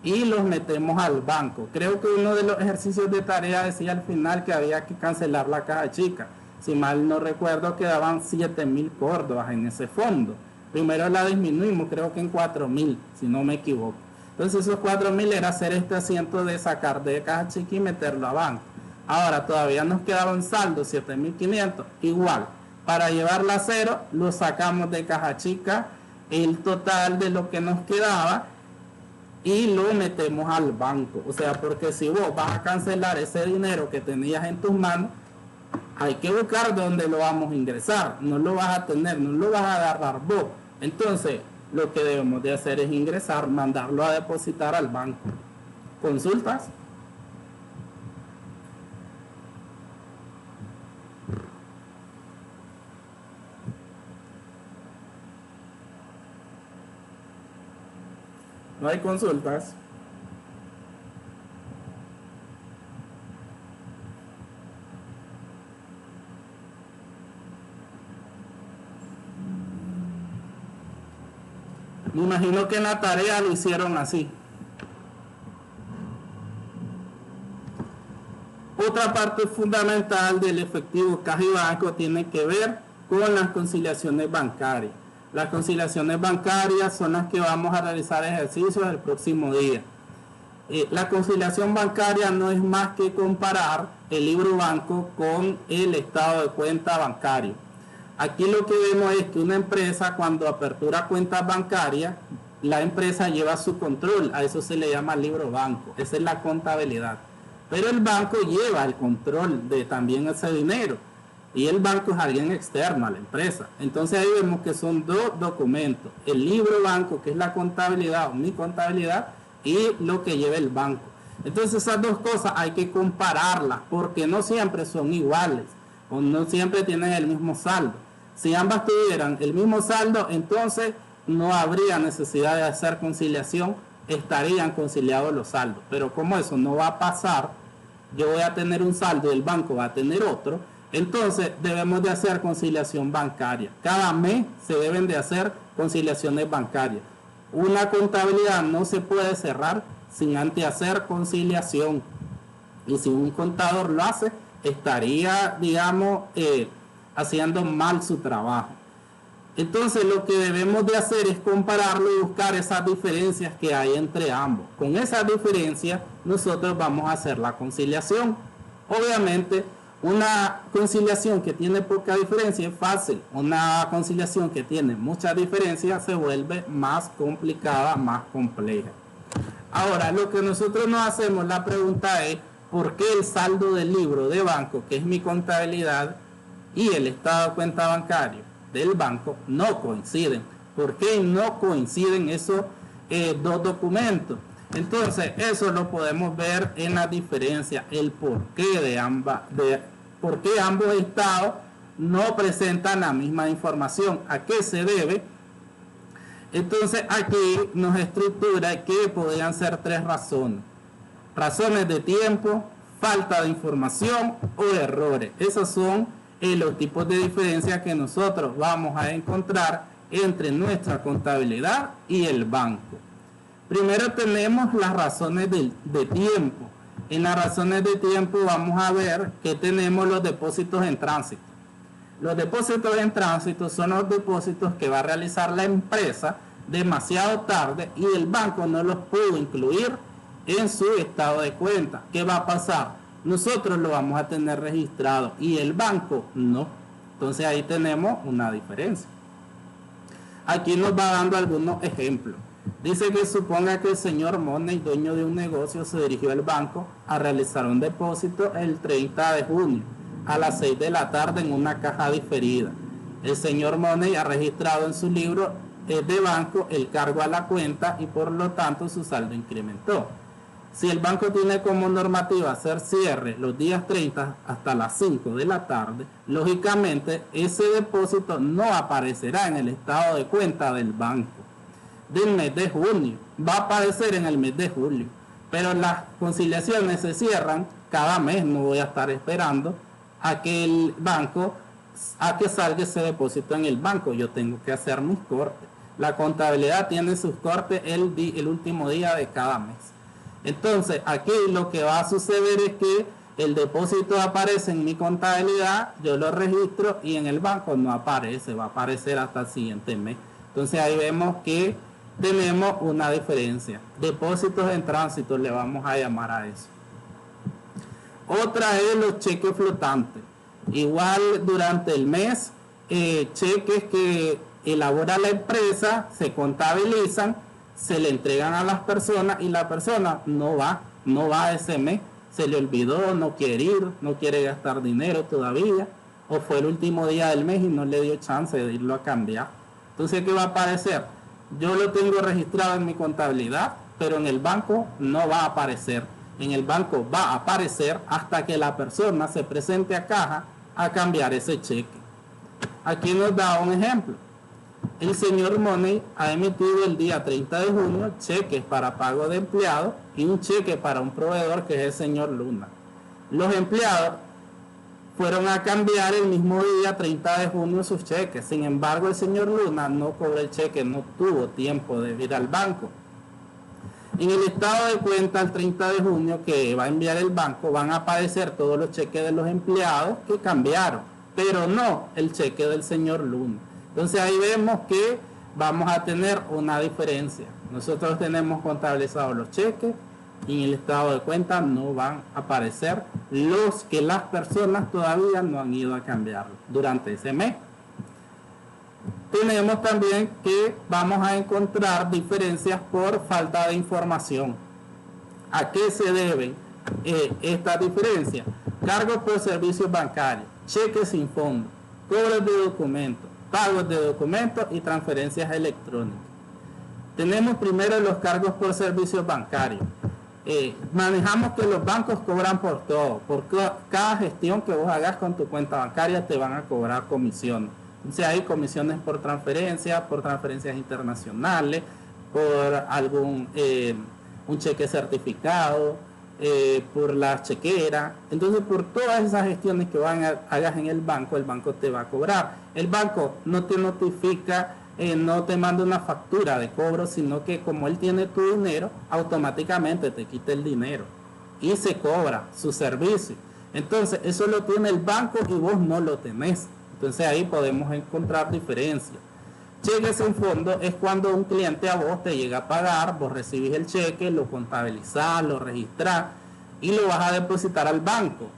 y los metemos al banco. Creo que uno de los ejercicios de tarea decía al final que había que cancelar la caja chica. Si mal no recuerdo, quedaban 7.000 córdobas en ese fondo. Primero la disminuimos, creo que en 4.000, si no me equivoco. Entonces esos 4.000 era hacer este asiento de sacar de caja chica y meterlo a banco. Ahora todavía nos quedaba un saldo, 7.500, igual. Para llevarla a cero, lo sacamos de caja chica, el total de lo que nos quedaba, y lo metemos al banco. O sea, porque si vos vas a cancelar ese dinero que tenías en tus manos, hay que buscar dónde lo vamos a ingresar. No lo vas a tener, no lo vas a agarrar vos. Entonces, lo que debemos de hacer es ingresar, mandarlo a depositar al banco. ¿Consultas? ¿No hay consultas? Me imagino que en la tarea lo hicieron así. Otra parte fundamental del efectivo caja y banco tiene que ver con las conciliaciones bancarias. Las conciliaciones bancarias son las que vamos a realizar ejercicios el próximo día. La conciliación bancaria no es más que comparar el libro banco con el estado de cuenta bancario. Aquí lo que vemos es que una empresa, cuando apertura cuentas bancarias, la empresa lleva su control, a eso se le llama libro banco, esa es la contabilidad. Pero el banco lleva el control de también ese dinero, y el banco es alguien externo a la empresa. Entonces ahí vemos que son dos documentos, el libro banco, que es la contabilidad o mi contabilidad, y lo que lleva el banco. Entonces esas dos cosas hay que compararlas, porque no siempre son iguales, o no siempre tienen el mismo saldo. Si ambas tuvieran el mismo saldo, entonces no habría necesidad de hacer conciliación, estarían conciliados los saldos. Pero como eso no va a pasar, yo voy a tener un saldo y el banco va a tener otro, entonces debemos de hacer conciliación bancaria. Cada mes se deben de hacer conciliaciones bancarias. Una contabilidad no se puede cerrar sin antes hacer conciliación. Y si un contador lo hace, estaría, digamos, haciendo mal su trabajo. Entonces lo que debemos de hacer es compararlo y buscar esas diferencias que hay entre ambos. Con esas diferencias nosotros vamos a hacer la conciliación. Obviamente una conciliación que tiene poca diferencia es fácil. Una conciliación que tiene mucha diferencia se vuelve más complicada, más compleja. Ahora lo que nosotros nos hacemos, la pregunta es: ¿por qué el saldo del libro de banco, que es mi contabilidad, y el estado de cuenta bancario del banco no coinciden? ¿Por qué no coinciden esos dos documentos? Entonces eso lo podemos ver en la diferencia, el porqué de por qué ambos estados no presentan la misma información, a qué se debe. Entonces aquí nos estructura que podrían ser tres razones: razones de tiempo, falta de información o errores. Esos son los tipos de diferencia que nosotros vamos a encontrar entre nuestra contabilidad y el banco. Primero tenemos las razones de tiempo. En las razones de tiempo vamos a ver que tenemos los depósitos en tránsito. Los depósitos en tránsito son los depósitos que va a realizar la empresa demasiado tarde y el banco no los pudo incluir en su estado de cuenta. ¿Qué va a pasar? Nosotros lo vamos a tener registrado y el banco no. Entonces ahí tenemos una diferencia. Aquí nos va dando algunos ejemplos. Dice que suponga que el señor Money, dueño de un negocio, se dirigió al banco a realizar un depósito el 30 de junio a las 6 de la tarde en una caja diferida. El señor Money ha registrado en su libro de banco el cargo a la cuenta y por lo tanto su saldo incrementó. Si el banco tiene como normativa hacer cierre los días 30 hasta las 5 de la tarde, lógicamente ese depósito no aparecerá en el estado de cuenta del banco del mes de junio, va a aparecer en el mes de julio, pero las conciliaciones se cierran cada mes. No voy a estar esperando a que el banco, a que salga ese depósito en el banco. Yo tengo que hacer mis cortes. La contabilidad tiene sus cortes el último día de cada mes. Entonces aquí lo que va a suceder es que el depósito aparece en mi contabilidad, yo lo registro y en el banco no aparece, va a aparecer hasta el siguiente mes. Entonces ahí vemos que tenemos una diferencia. Depósitos en tránsito le vamos a llamar a eso. Otra es los cheques flotantes. Igual durante el mes, cheques que elabora la empresa se contabilizan, se le entregan a las personas y la persona no va ese mes, se le olvidó, no quiere ir, no quiere gastar dinero todavía, o fue el último día del mes y no le dio chance de irlo a cambiar. Entonces, ¿qué va a aparecer? Yo lo tengo registrado en mi contabilidad, pero en el banco no va a aparecer. En el banco va a aparecer hasta que la persona se presente a caja a cambiar ese cheque. Aquí nos da un ejemplo. El señor Money ha emitido el día 30 de junio cheques para pago de empleados y un cheque para un proveedor que es el señor Luna. Los empleados fueron a cambiar el mismo día 30 de junio sus cheques. Sin embargo, el señor Luna no cobró el cheque, no tuvo tiempo de ir al banco. En el estado de cuenta el 30 de junio que va a enviar el banco van a aparecer todos los cheques de los empleados que cambiaron, pero no el cheque del señor Luna. Entonces ahí vemos que vamos a tener una diferencia. Nosotros tenemos contabilizados los cheques y en el estado de cuenta no van a aparecer los que las personas todavía no han ido a cambiarlo durante ese mes. Tenemos también que vamos a encontrar diferencias por falta de información. ¿A qué se deben estas diferencias? Cargos por servicios bancarios, cheques sin fondo, cobros de documentos, pagos de documentos y transferencias electrónicas. Tenemos primero los cargos por servicios bancarios. Manejamos que los bancos cobran por todo. Por cada gestión que vos hagas con tu cuenta bancaria te van a cobrar comisiones. Entonces hay comisiones por transferencias internacionales, por algún un cheque certificado, por la chequera. Entonces por todas esas gestiones que hagas en el banco te va a cobrar. El banco no te notifica, no te manda una factura de cobro, sino que como él tiene tu dinero, automáticamente te quita el dinero y se cobra su servicio. Entonces eso lo tiene el banco y vos no lo tenés. Entonces ahí podemos encontrar diferencias. Cheques sin fondo es cuando un cliente a vos te llega a pagar, vos recibís el cheque, lo contabilizás, lo registrás y lo vas a depositar al banco.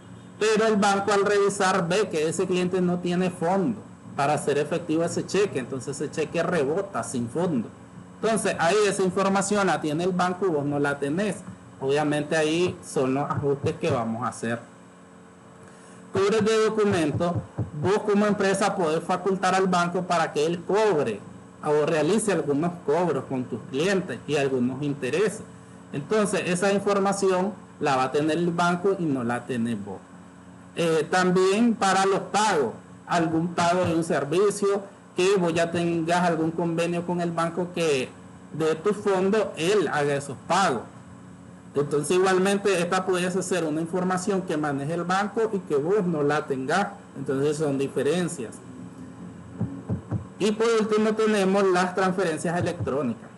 Pero el banco al revisar ve que ese cliente no tiene fondo para hacer efectivo ese cheque, entonces ese cheque rebota sin fondo. Entonces ahí esa información la tiene el banco y vos no la tenés. Obviamente ahí son los ajustes que vamos a hacer. Cobros de documentos, vos como empresa podés facultar al banco para que él cobre o realice algunos cobros con tus clientes y algunos intereses. Entonces esa información la va a tener el banco y no la tenés vos. También para los pagos, algún pago de un servicio que vos ya tengas algún convenio con el banco que de tu fondo él haga esos pagos. Entonces igualmente esta pudiese ser una información que maneje el banco y que vos no la tengas. Entonces son diferencias. Y por último tenemos las transferencias electrónicas.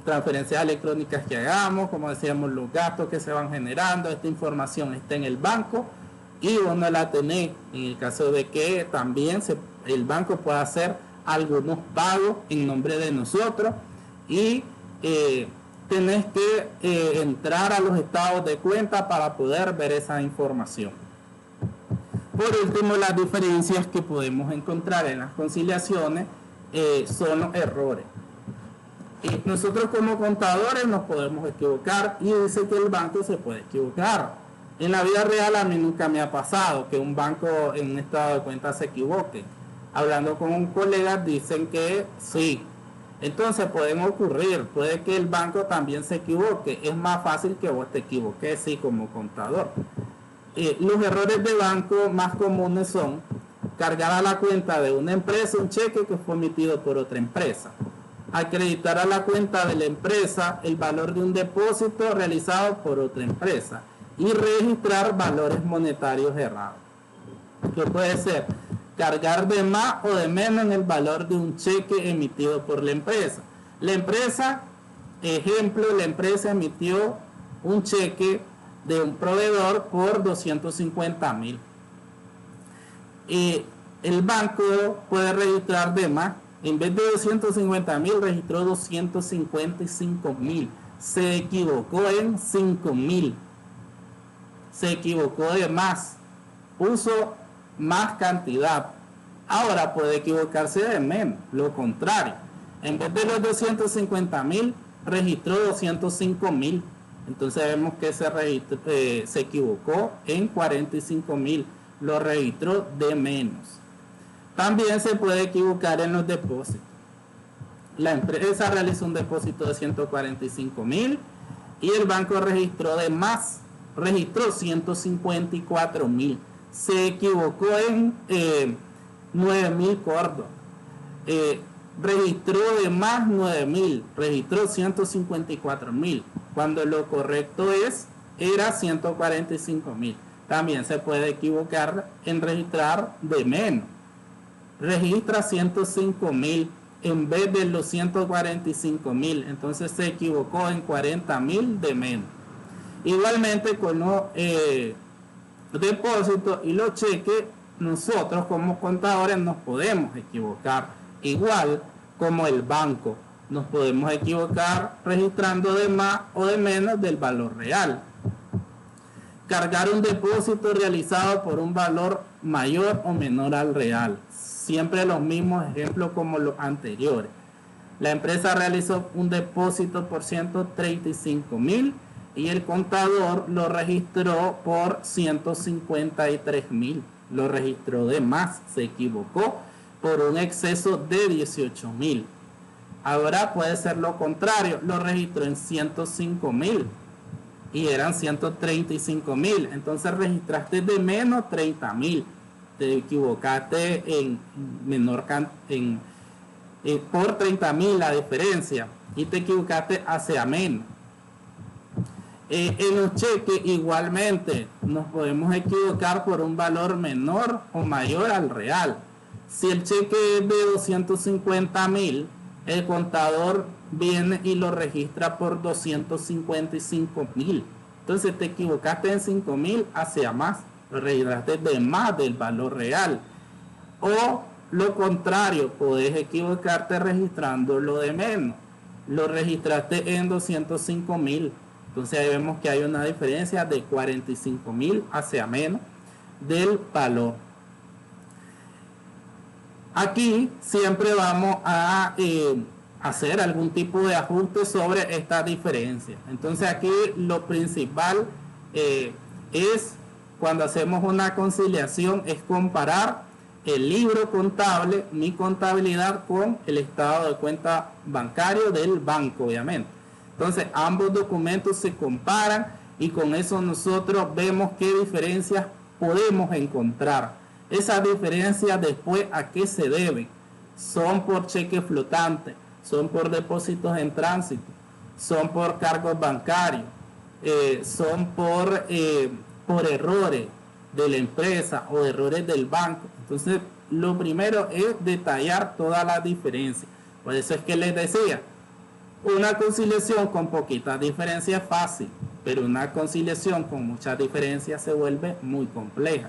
Transferencias electrónicas que hagamos, como decíamos, los gastos que se van generando, esta información está en el banco y vos no la tenés. En el caso de que también el banco pueda hacer algunos pagos en nombre de nosotros y tenés que entrar a los estados de cuenta para poder ver esa información. Por último, las diferencias que podemos encontrar en las conciliaciones son los errores. Y nosotros como contadores nos podemos equivocar y dice que el banco se puede equivocar. En la vida real a mí nunca me ha pasado que un banco en un estado de cuenta se equivoque. Hablando con un colega dicen que sí, Entonces pueden ocurrir, puede que el banco también se equivoque. Es más fácil que vos te equivoques, sí, como contador. Los errores de banco más comunes son cargar a la cuenta de una empresa un cheque que fue emitido por otra empresa, acreditar a la cuenta de la empresa el valor de un depósito realizado por otra empresa y registrar valores monetarios errados, que puede ser cargar de más o de menos en el valor de un cheque emitido por la empresa. La empresa, ejemplo, la empresa emitió un cheque de un proveedor por 250,000. El banco puede registrar de más. En vez de 250,000 registró 255,000. Se equivocó en 5,000. Se equivocó de más. Puso más cantidad. Ahora puede equivocarse de menos. Lo contrario. En vez de los 250,000 registró 205,000. Entonces vemos que se equivocó en 45,000. Lo registró de menos. También se puede equivocar en los depósitos. La empresa realizó un depósito de 145,000 y el banco registró de más. Registró 154,000. Se equivocó en 9,000 córdobas. Registró de más 9,000. Registró 154,000. Cuando lo correcto era 145,000. También se puede equivocar en registrar de menos. Registra 105,000 en vez de los 145,000. Entonces se equivocó en 40,000 de menos. Igualmente con los depósitos y los cheques, nosotros como contadores nos podemos equivocar. Igual como el banco, nos podemos equivocar registrando de más o de menos del valor real. Cargar un depósito realizado por un valor mayor o menor al real. Siempre los mismos ejemplos como los anteriores. La empresa realizó un depósito por 135,000 y el contador lo registró por 153,000. Lo registró de más, se equivocó por un exceso de 18,000. Ahora puede ser lo contrario, lo registró en 105,000 y eran 135,000. Entonces registraste de menos 30,000. Te equivocaste en menor por 30,000 la diferencia y te equivocaste hacia menos. En los cheques igualmente nos podemos equivocar por un valor menor o mayor al real. Si el cheque es de 250,000, el contador viene y lo registra por 255,000. Entonces te equivocaste en 5,000 hacia más. Lo registraste de más del valor real. O lo contrario, podés equivocarte registrándolo de menos. Lo registraste en 205,000. Entonces ahí vemos que hay una diferencia de 45,000 hacia menos del valor. Aquí siempre vamos a hacer algún tipo de ajuste sobre esta diferencia. Entonces aquí lo principal es cuando hacemos una conciliación es comparar el libro contable, mi contabilidad, con el estado de cuenta bancario del banco, obviamente. Entonces ambos documentos se comparan y con eso nosotros vemos qué diferencias podemos encontrar. Esas diferencias después a qué se deben. Son por cheque flotante, son por depósitos en tránsito, son por cargos bancarios, son por errores de la empresa o errores del banco. Entonces lo primero es detallar todas las diferencias. Por eso es que les decía, una conciliación con poquitas diferencias es fácil, pero una conciliación con muchas diferencias se vuelve muy compleja.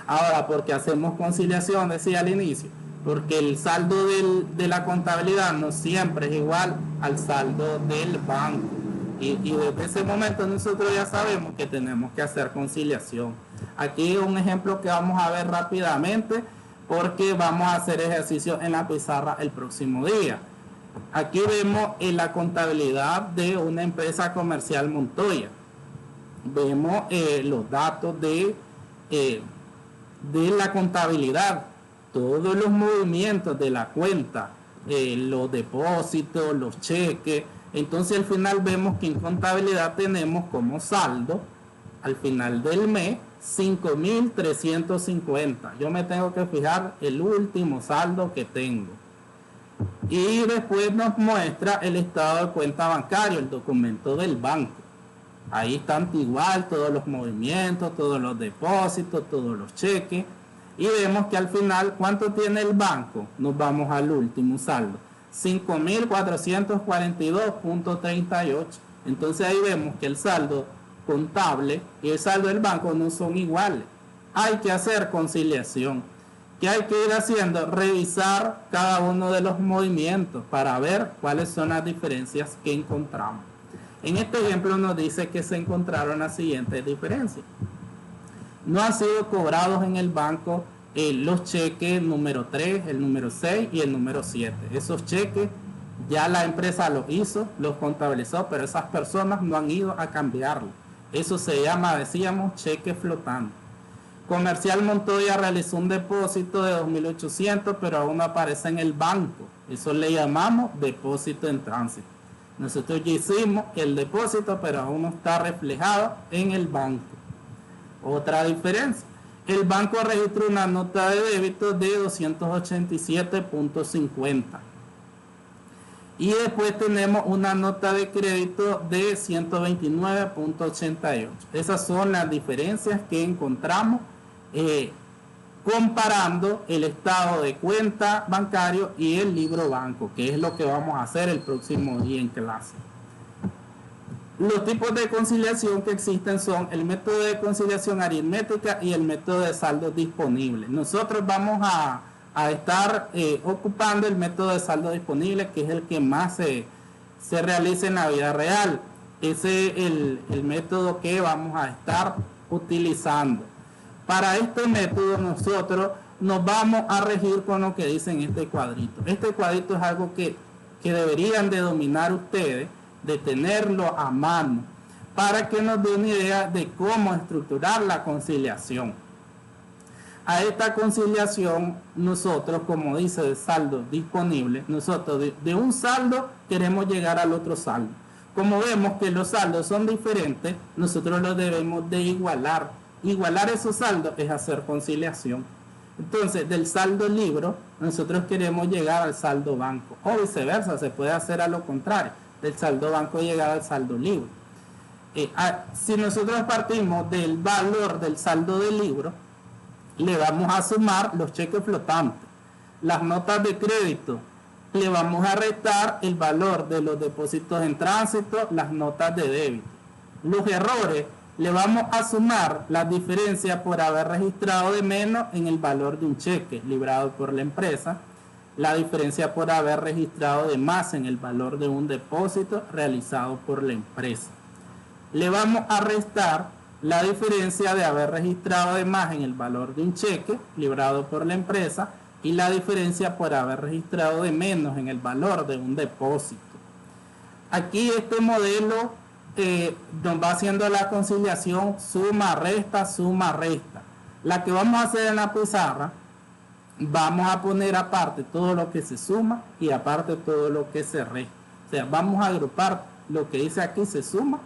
Ahora, ¿por qué hacemos conciliación? Decía al inicio, porque el saldo de la contabilidad no siempre es igual al saldo del banco. Y desde ese momento nosotros ya sabemos que tenemos que hacer conciliación. Aquí un ejemplo que vamos a ver rápidamente, porque vamos a hacer ejercicio en la pizarra el próximo día. Aquí vemos en la contabilidad de una empresa comercial Montoya. Vemos los datos de la contabilidad, todos los movimientos de la cuenta, los depósitos, los cheques. Entonces al final vemos que en contabilidad tenemos como saldo al final del mes 5.350. Yo me tengo que fijar el último saldo que tengo. Y después nos muestra el estado de cuenta bancario, el documento del banco. Ahí están igual todos los movimientos, todos los depósitos, todos los cheques. Y vemos que al final, ¿cuánto tiene el banco? Nos vamos al último saldo, 5.442.38. Entonces ahí vemos que el saldo contable y el saldo del banco no son iguales. Hay que hacer conciliación. ¿Qué hay que ir haciendo? Revisar cada uno de los movimientos para ver cuáles son las diferencias que encontramos. En este ejemplo nos dice que se encontraron las siguientes diferencias. No han sido cobrados en el banco los cheques número 3, el número 6 y el número 7. Esos cheques ya la empresa los hizo, los contabilizó, pero esas personas no han ido a cambiarlo. Eso se llama, decíamos, cheque flotante. Comercial Montoya realizó un depósito de 2.800, pero aún no aparece en el banco. Eso le llamamos depósito en tránsito. Nosotros ya hicimos el depósito, pero aún no está reflejado en el banco. Otra diferencia. El banco registró una nota de débito de 287.50. Y después tenemos una nota de crédito de 129.88. Esas son las diferencias que encontramos comparando el estado de cuenta bancario y el libro banco, que es lo que vamos a hacer el próximo día en clase. Los tipos de conciliación que existen son el método de conciliación aritmética y el método de saldo disponible. Nosotros vamos a estar ocupando el método de saldo disponible, que es el que más se realiza en la vida real. Ese es el método que vamos a estar utilizando. Para este método nosotros nos vamos a regir con lo que dice en este cuadrito. Este cuadrito es algo que deberían de dominar ustedes, de tenerlo a mano, para que nos dé una idea de cómo estructurar la conciliación. A esta conciliación nosotros, como dice de saldo disponible, nosotros de un saldo queremos llegar al otro saldo. Como vemos que los saldos son diferentes, nosotros los debemos de igualar. Igualar esos saldos es hacer conciliación. Entonces, del saldo libro, nosotros queremos llegar al saldo banco. O viceversa, se puede hacer a lo contrario. Del saldo banco llegar al saldo libro. Si nosotros partimos del valor del saldo del libro, le vamos a sumar los cheques flotantes, las notas de crédito, le vamos a restar el valor de los depósitos en tránsito, las notas de débito. Los errores, le vamos a sumar la diferencia por haber registrado de menos en el valor de un cheque librado por la empresa, la diferencia por haber registrado de más en el valor de un depósito realizado por la empresa. Le vamos a restar la diferencia de haber registrado de más en el valor de un cheque librado por la empresa y la diferencia por haber registrado de menos en el valor de un depósito. Aquí este modelo nos va haciendo la conciliación suma, resta, suma, resta. La que vamos a hacer en la pizarra, vamos a poner aparte todo lo que se suma y aparte todo lo que se resta. O sea, vamos a agrupar lo que dice aquí se suma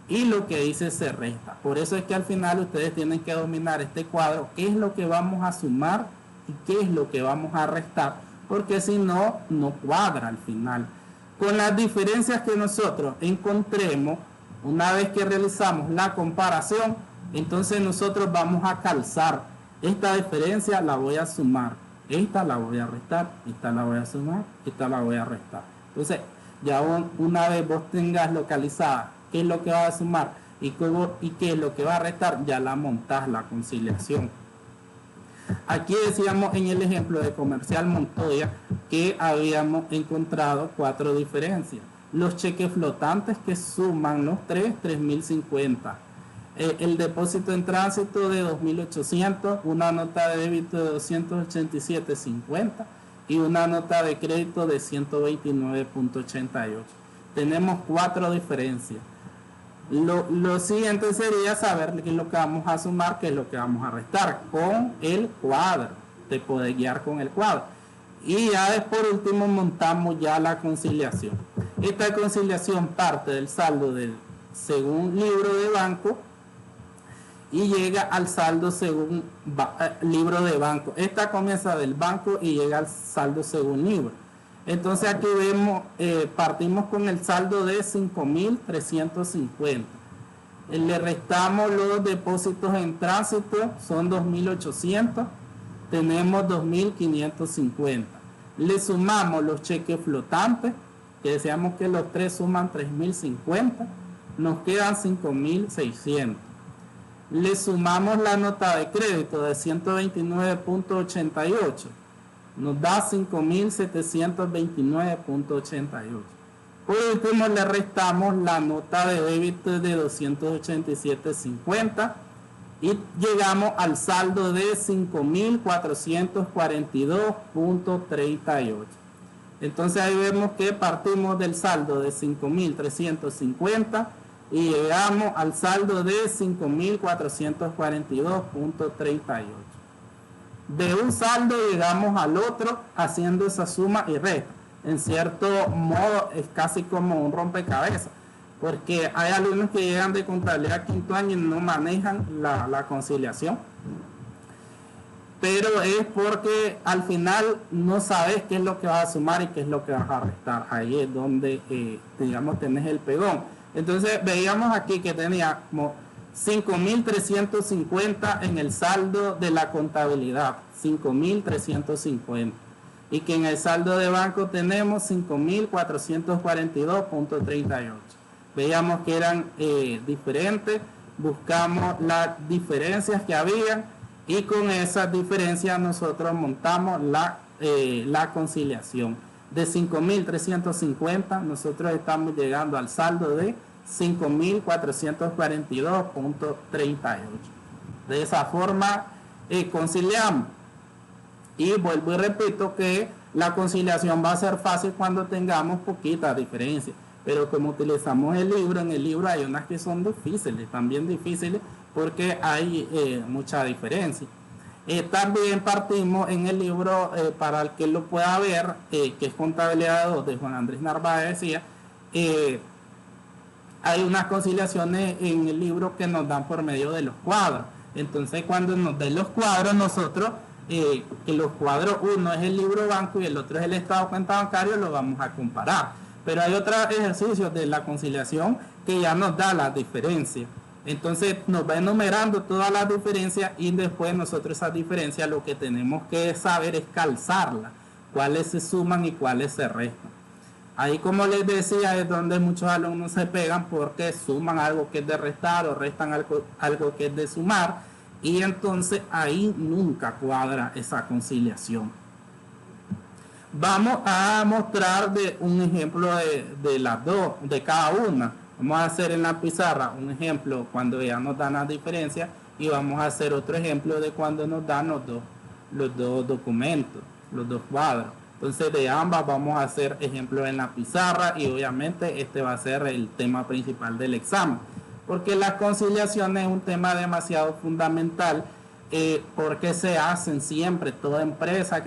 y lo que dice se resta. Por eso es que al final ustedes tienen que dominar este cuadro, qué es lo que vamos a sumar y qué es lo que vamos a restar, porque si no, no cuadra al final. Con las diferencias que nosotros encontremos, una vez que realizamos la comparación, entonces nosotros vamos a calzar. Esta diferencia la voy a sumar, esta la voy a restar, esta la voy a sumar, esta la voy a restar. Entonces, ya una vez vos tengas localizada qué es lo que va a sumar y qué es lo que va a restar, ya la montás la conciliación. Aquí decíamos en el ejemplo de Comercial Montoya que habíamos encontrado 4 diferencias. Los cheques flotantes que suman los 3.050. El depósito en tránsito de 2.800, una nota de débito de 287.50 y una nota de crédito de 129.88. Tenemos 4 diferencias. Lo siguiente sería saber qué es lo que vamos a sumar, qué es lo que vamos a restar con el cuadro. Te puedes guiar con el cuadro. Y ya por último montamos ya la conciliación. Esta conciliación parte del saldo del según libro de banco y llega al saldo según libro de banco. Esta comienza del banco y llega al saldo según libro. Entonces aquí vemos, partimos con el saldo de 5.350. Le restamos los depósitos en tránsito, son 2.800. Tenemos 2.550. Le sumamos los cheques flotantes, que deseamos que los tres suman 3.050. Nos quedan 5.600. Le sumamos la nota de crédito de 129.88. Nos da 5.729.88. Por último le restamos la nota de débito de 287.50 y llegamos al saldo de 5.442.38. Entonces ahí vemos que partimos del saldo de 5.350 y llegamos al saldo de 5.442.38. De un saldo llegamos al otro haciendo esa suma y resta. En cierto modo es casi como un rompecabezas, porque hay alumnos que llegan de contabilidad quinto año y no manejan la conciliación, pero es porque al final no sabes qué es lo que vas a sumar y qué es lo que vas a restar. Ahí es donde digamos tenés el pegón. Entonces veíamos aquí que teníamos 5.350 en el saldo de la contabilidad, 5.350, y que en el saldo de banco tenemos 5.442.38. Veíamos que eran diferentes, buscamos las diferencias que había y con esas diferencias nosotros montamos la conciliación. De 5.350 nosotros estamos llegando al saldo de 5.442.38. De esa forma conciliamos. Y vuelvo y repito que la conciliación va a ser fácil cuando tengamos poquita diferencia. Pero como utilizamos el libro, en el libro hay unas que son difíciles, también difíciles porque hay mucha diferencia. También partimos en el libro, para el que lo pueda ver, que es Contabilidad 2 de Juan Andrés Narváez, decía, hay unas conciliaciones en el libro que nos dan por medio de los cuadros. Entonces cuando nos den los cuadros nosotros, que los cuadros, uno es el libro banco y el otro es el estado de cuenta bancario, lo vamos a comparar. Pero hay otros ejercicios de la conciliación que ya nos da las diferencias. Entonces nos va enumerando todas las diferencias y después nosotros esas diferencias lo que tenemos que saber es calzarlas, cuáles se suman y cuáles se restan. Ahí, como les decía, es donde muchos alumnos se pegan porque suman algo que es de restar o restan algo que es de sumar, y entonces ahí nunca cuadra esa conciliación. Vamos a mostrar un ejemplo de las dos, de cada una. Vamos a hacer en la pizarra un ejemplo cuando ya nos dan las diferencias y vamos a hacer otro ejemplo de cuando nos dan los dos documentos, los dos cuadros. Entonces de ambas vamos a hacer ejemplos en la pizarra y obviamente este va a ser el tema principal del examen, porque la conciliación es un tema demasiado fundamental, porque se hacen siempre, toda empresa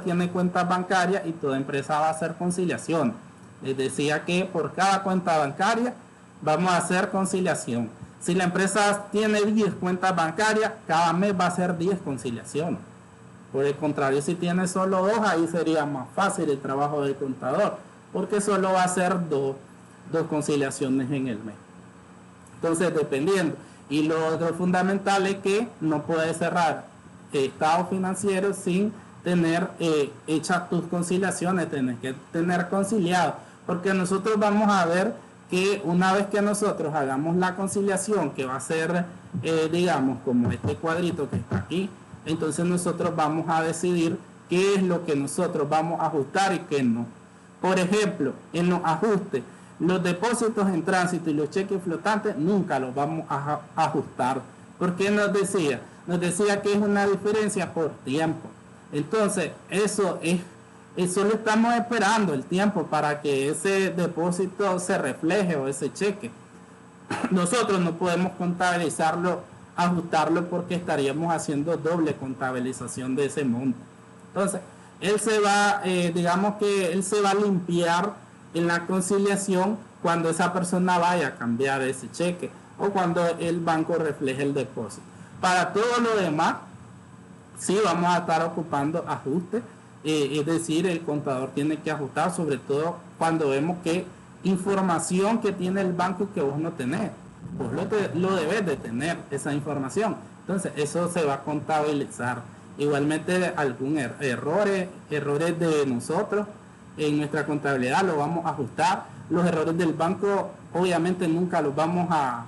tiene cuentas bancarias y toda empresa va a hacer conciliación. Les decía que por cada cuenta bancaria vamos a hacer conciliación. Si la empresa tiene 10 cuentas bancarias, cada mes va a hacer 10 conciliaciones. Por el contrario, si tiene solo 2, ahí sería más fácil el trabajo del contador, porque solo va a hacer dos conciliaciones en el mes. Entonces, dependiendo. Y lo otro fundamental es que no puedes cerrar estado financiero sin tener hechas tus conciliaciones, tenés que tener conciliado, porque nosotros vamos a ver que una vez que nosotros hagamos la conciliación, que va a ser, digamos, como este cuadrito que está aquí, entonces nosotros vamos a decidir qué es lo que nosotros vamos a ajustar y qué no. Por ejemplo, en los ajustes, los depósitos en tránsito y los cheques flotantes nunca los vamos a ajustar. ¿Por qué nos decía? Nos decía que es una diferencia por tiempo. Entonces, eso lo estamos esperando, el tiempo, para que ese depósito se refleje o ese cheque. Nosotros no podemos contabilizarlo, ajustarlo, porque estaríamos haciendo doble contabilización de ese monto. Entonces, él se va, digamos que él se va a limpiar en la conciliación cuando esa persona vaya a cambiar ese cheque o cuando el banco refleje el depósito. Para todo lo demás, sí vamos a estar ocupando ajustes, es decir, el contador tiene que ajustar, sobre todo cuando vemos que información que tiene el banco que vos no tenés, vos lo debes de tener, esa información. Entonces, eso se va a contabilizar. Igualmente, algún errores de nosotros en nuestra contabilidad lo vamos a ajustar. Los errores del banco, obviamente, nunca los vamos a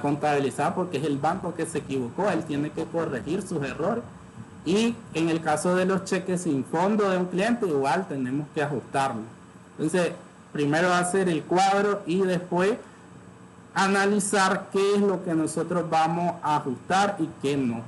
contabilizar porque es el banco que se equivocó, él tiene que corregir sus errores. Y en el caso de los cheques sin fondo de un cliente, igual tenemos que ajustarlo. Entonces, primero hacer el cuadro y después analizar qué es lo que nosotros vamos a ajustar y qué no.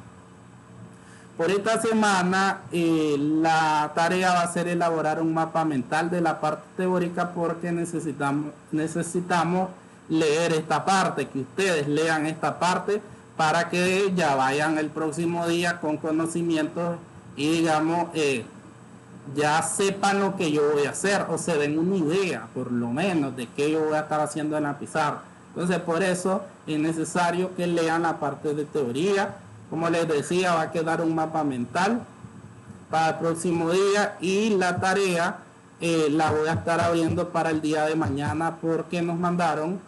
Por esta semana la tarea va a ser elaborar un mapa mental de la parte teórica porque necesitamos leer esta parte, que ustedes lean esta parte para que ya vayan el próximo día con conocimientos y digamos ya sepan lo que yo voy a hacer o se den una idea por lo menos de qué yo voy a estar haciendo en la pizarra. Entonces por eso es necesario que lean la parte de teoría. Como les decía, va a quedar un mapa mental para el próximo día y la tarea la voy a estar abriendo para el día de mañana porque nos mandaron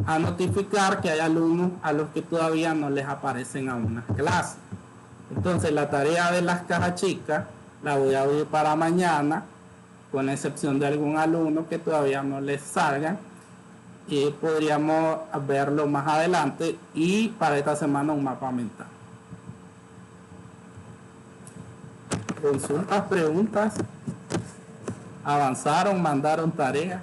a notificar que hay alumnos a los que todavía no les aparecen a una clase. Entonces la tarea de las cajas chicas la voy a abrir para mañana, con excepción de algún alumno que todavía no les salgan, y podríamos verlo más adelante, y para esta semana un mapa mental. Consultas, preguntas, avanzaron, mandaron tareas.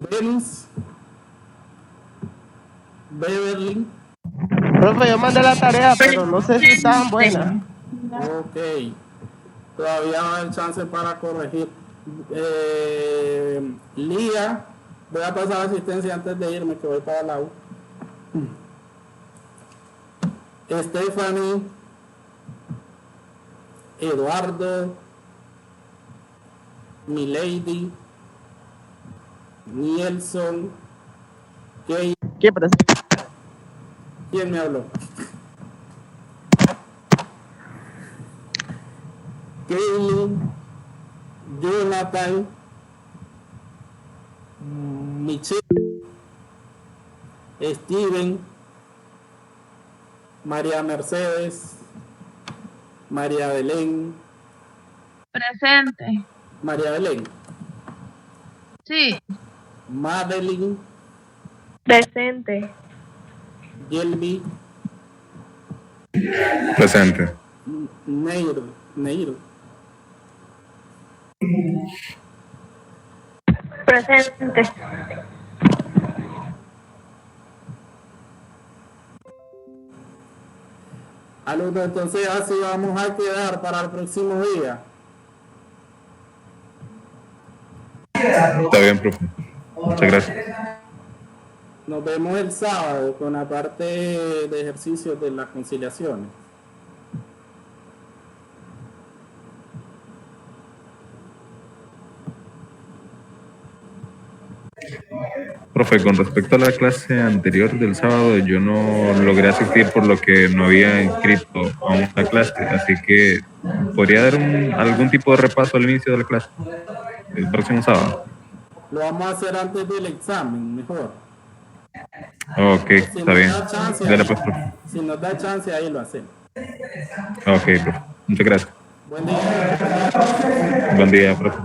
Venus, Beverly. Profe, yo mandé la tarea, pero no sé si estaban buenas. Ok, todavía no hay chance para corregir. Lía, voy a pasar asistencia antes de irme, que voy para la U. Stephanie, Eduardo, Milady, Nielson, Kay. ¿Qué presente? ¿Quién me habló? Kaylin, Jonathan, Michelle, Steven, María Mercedes, María Belén. Presente. María Belén. Sí. Madeline. Presente. Yelby. Presente. Neiro. Presente. Alumnos, entonces así vamos a quedar para el próximo día. Está bien, profe. Muchas gracias. Nos vemos el sábado con la parte de ejercicios de las conciliaciones. Profe, con respecto a la clase anterior del sábado, yo no logré asistir por lo que no había inscrito a una clase, así que podría dar algún tipo de repaso al inicio de la clase el próximo sábado. Lo vamos a hacer antes del examen, mejor. Ok, Si está nos bien. da chance, Dale ahí, pues, profe. si nos da chance, ahí lo hacemos. Ok, profe. Muchas gracias. Buen día. Buen día, profe.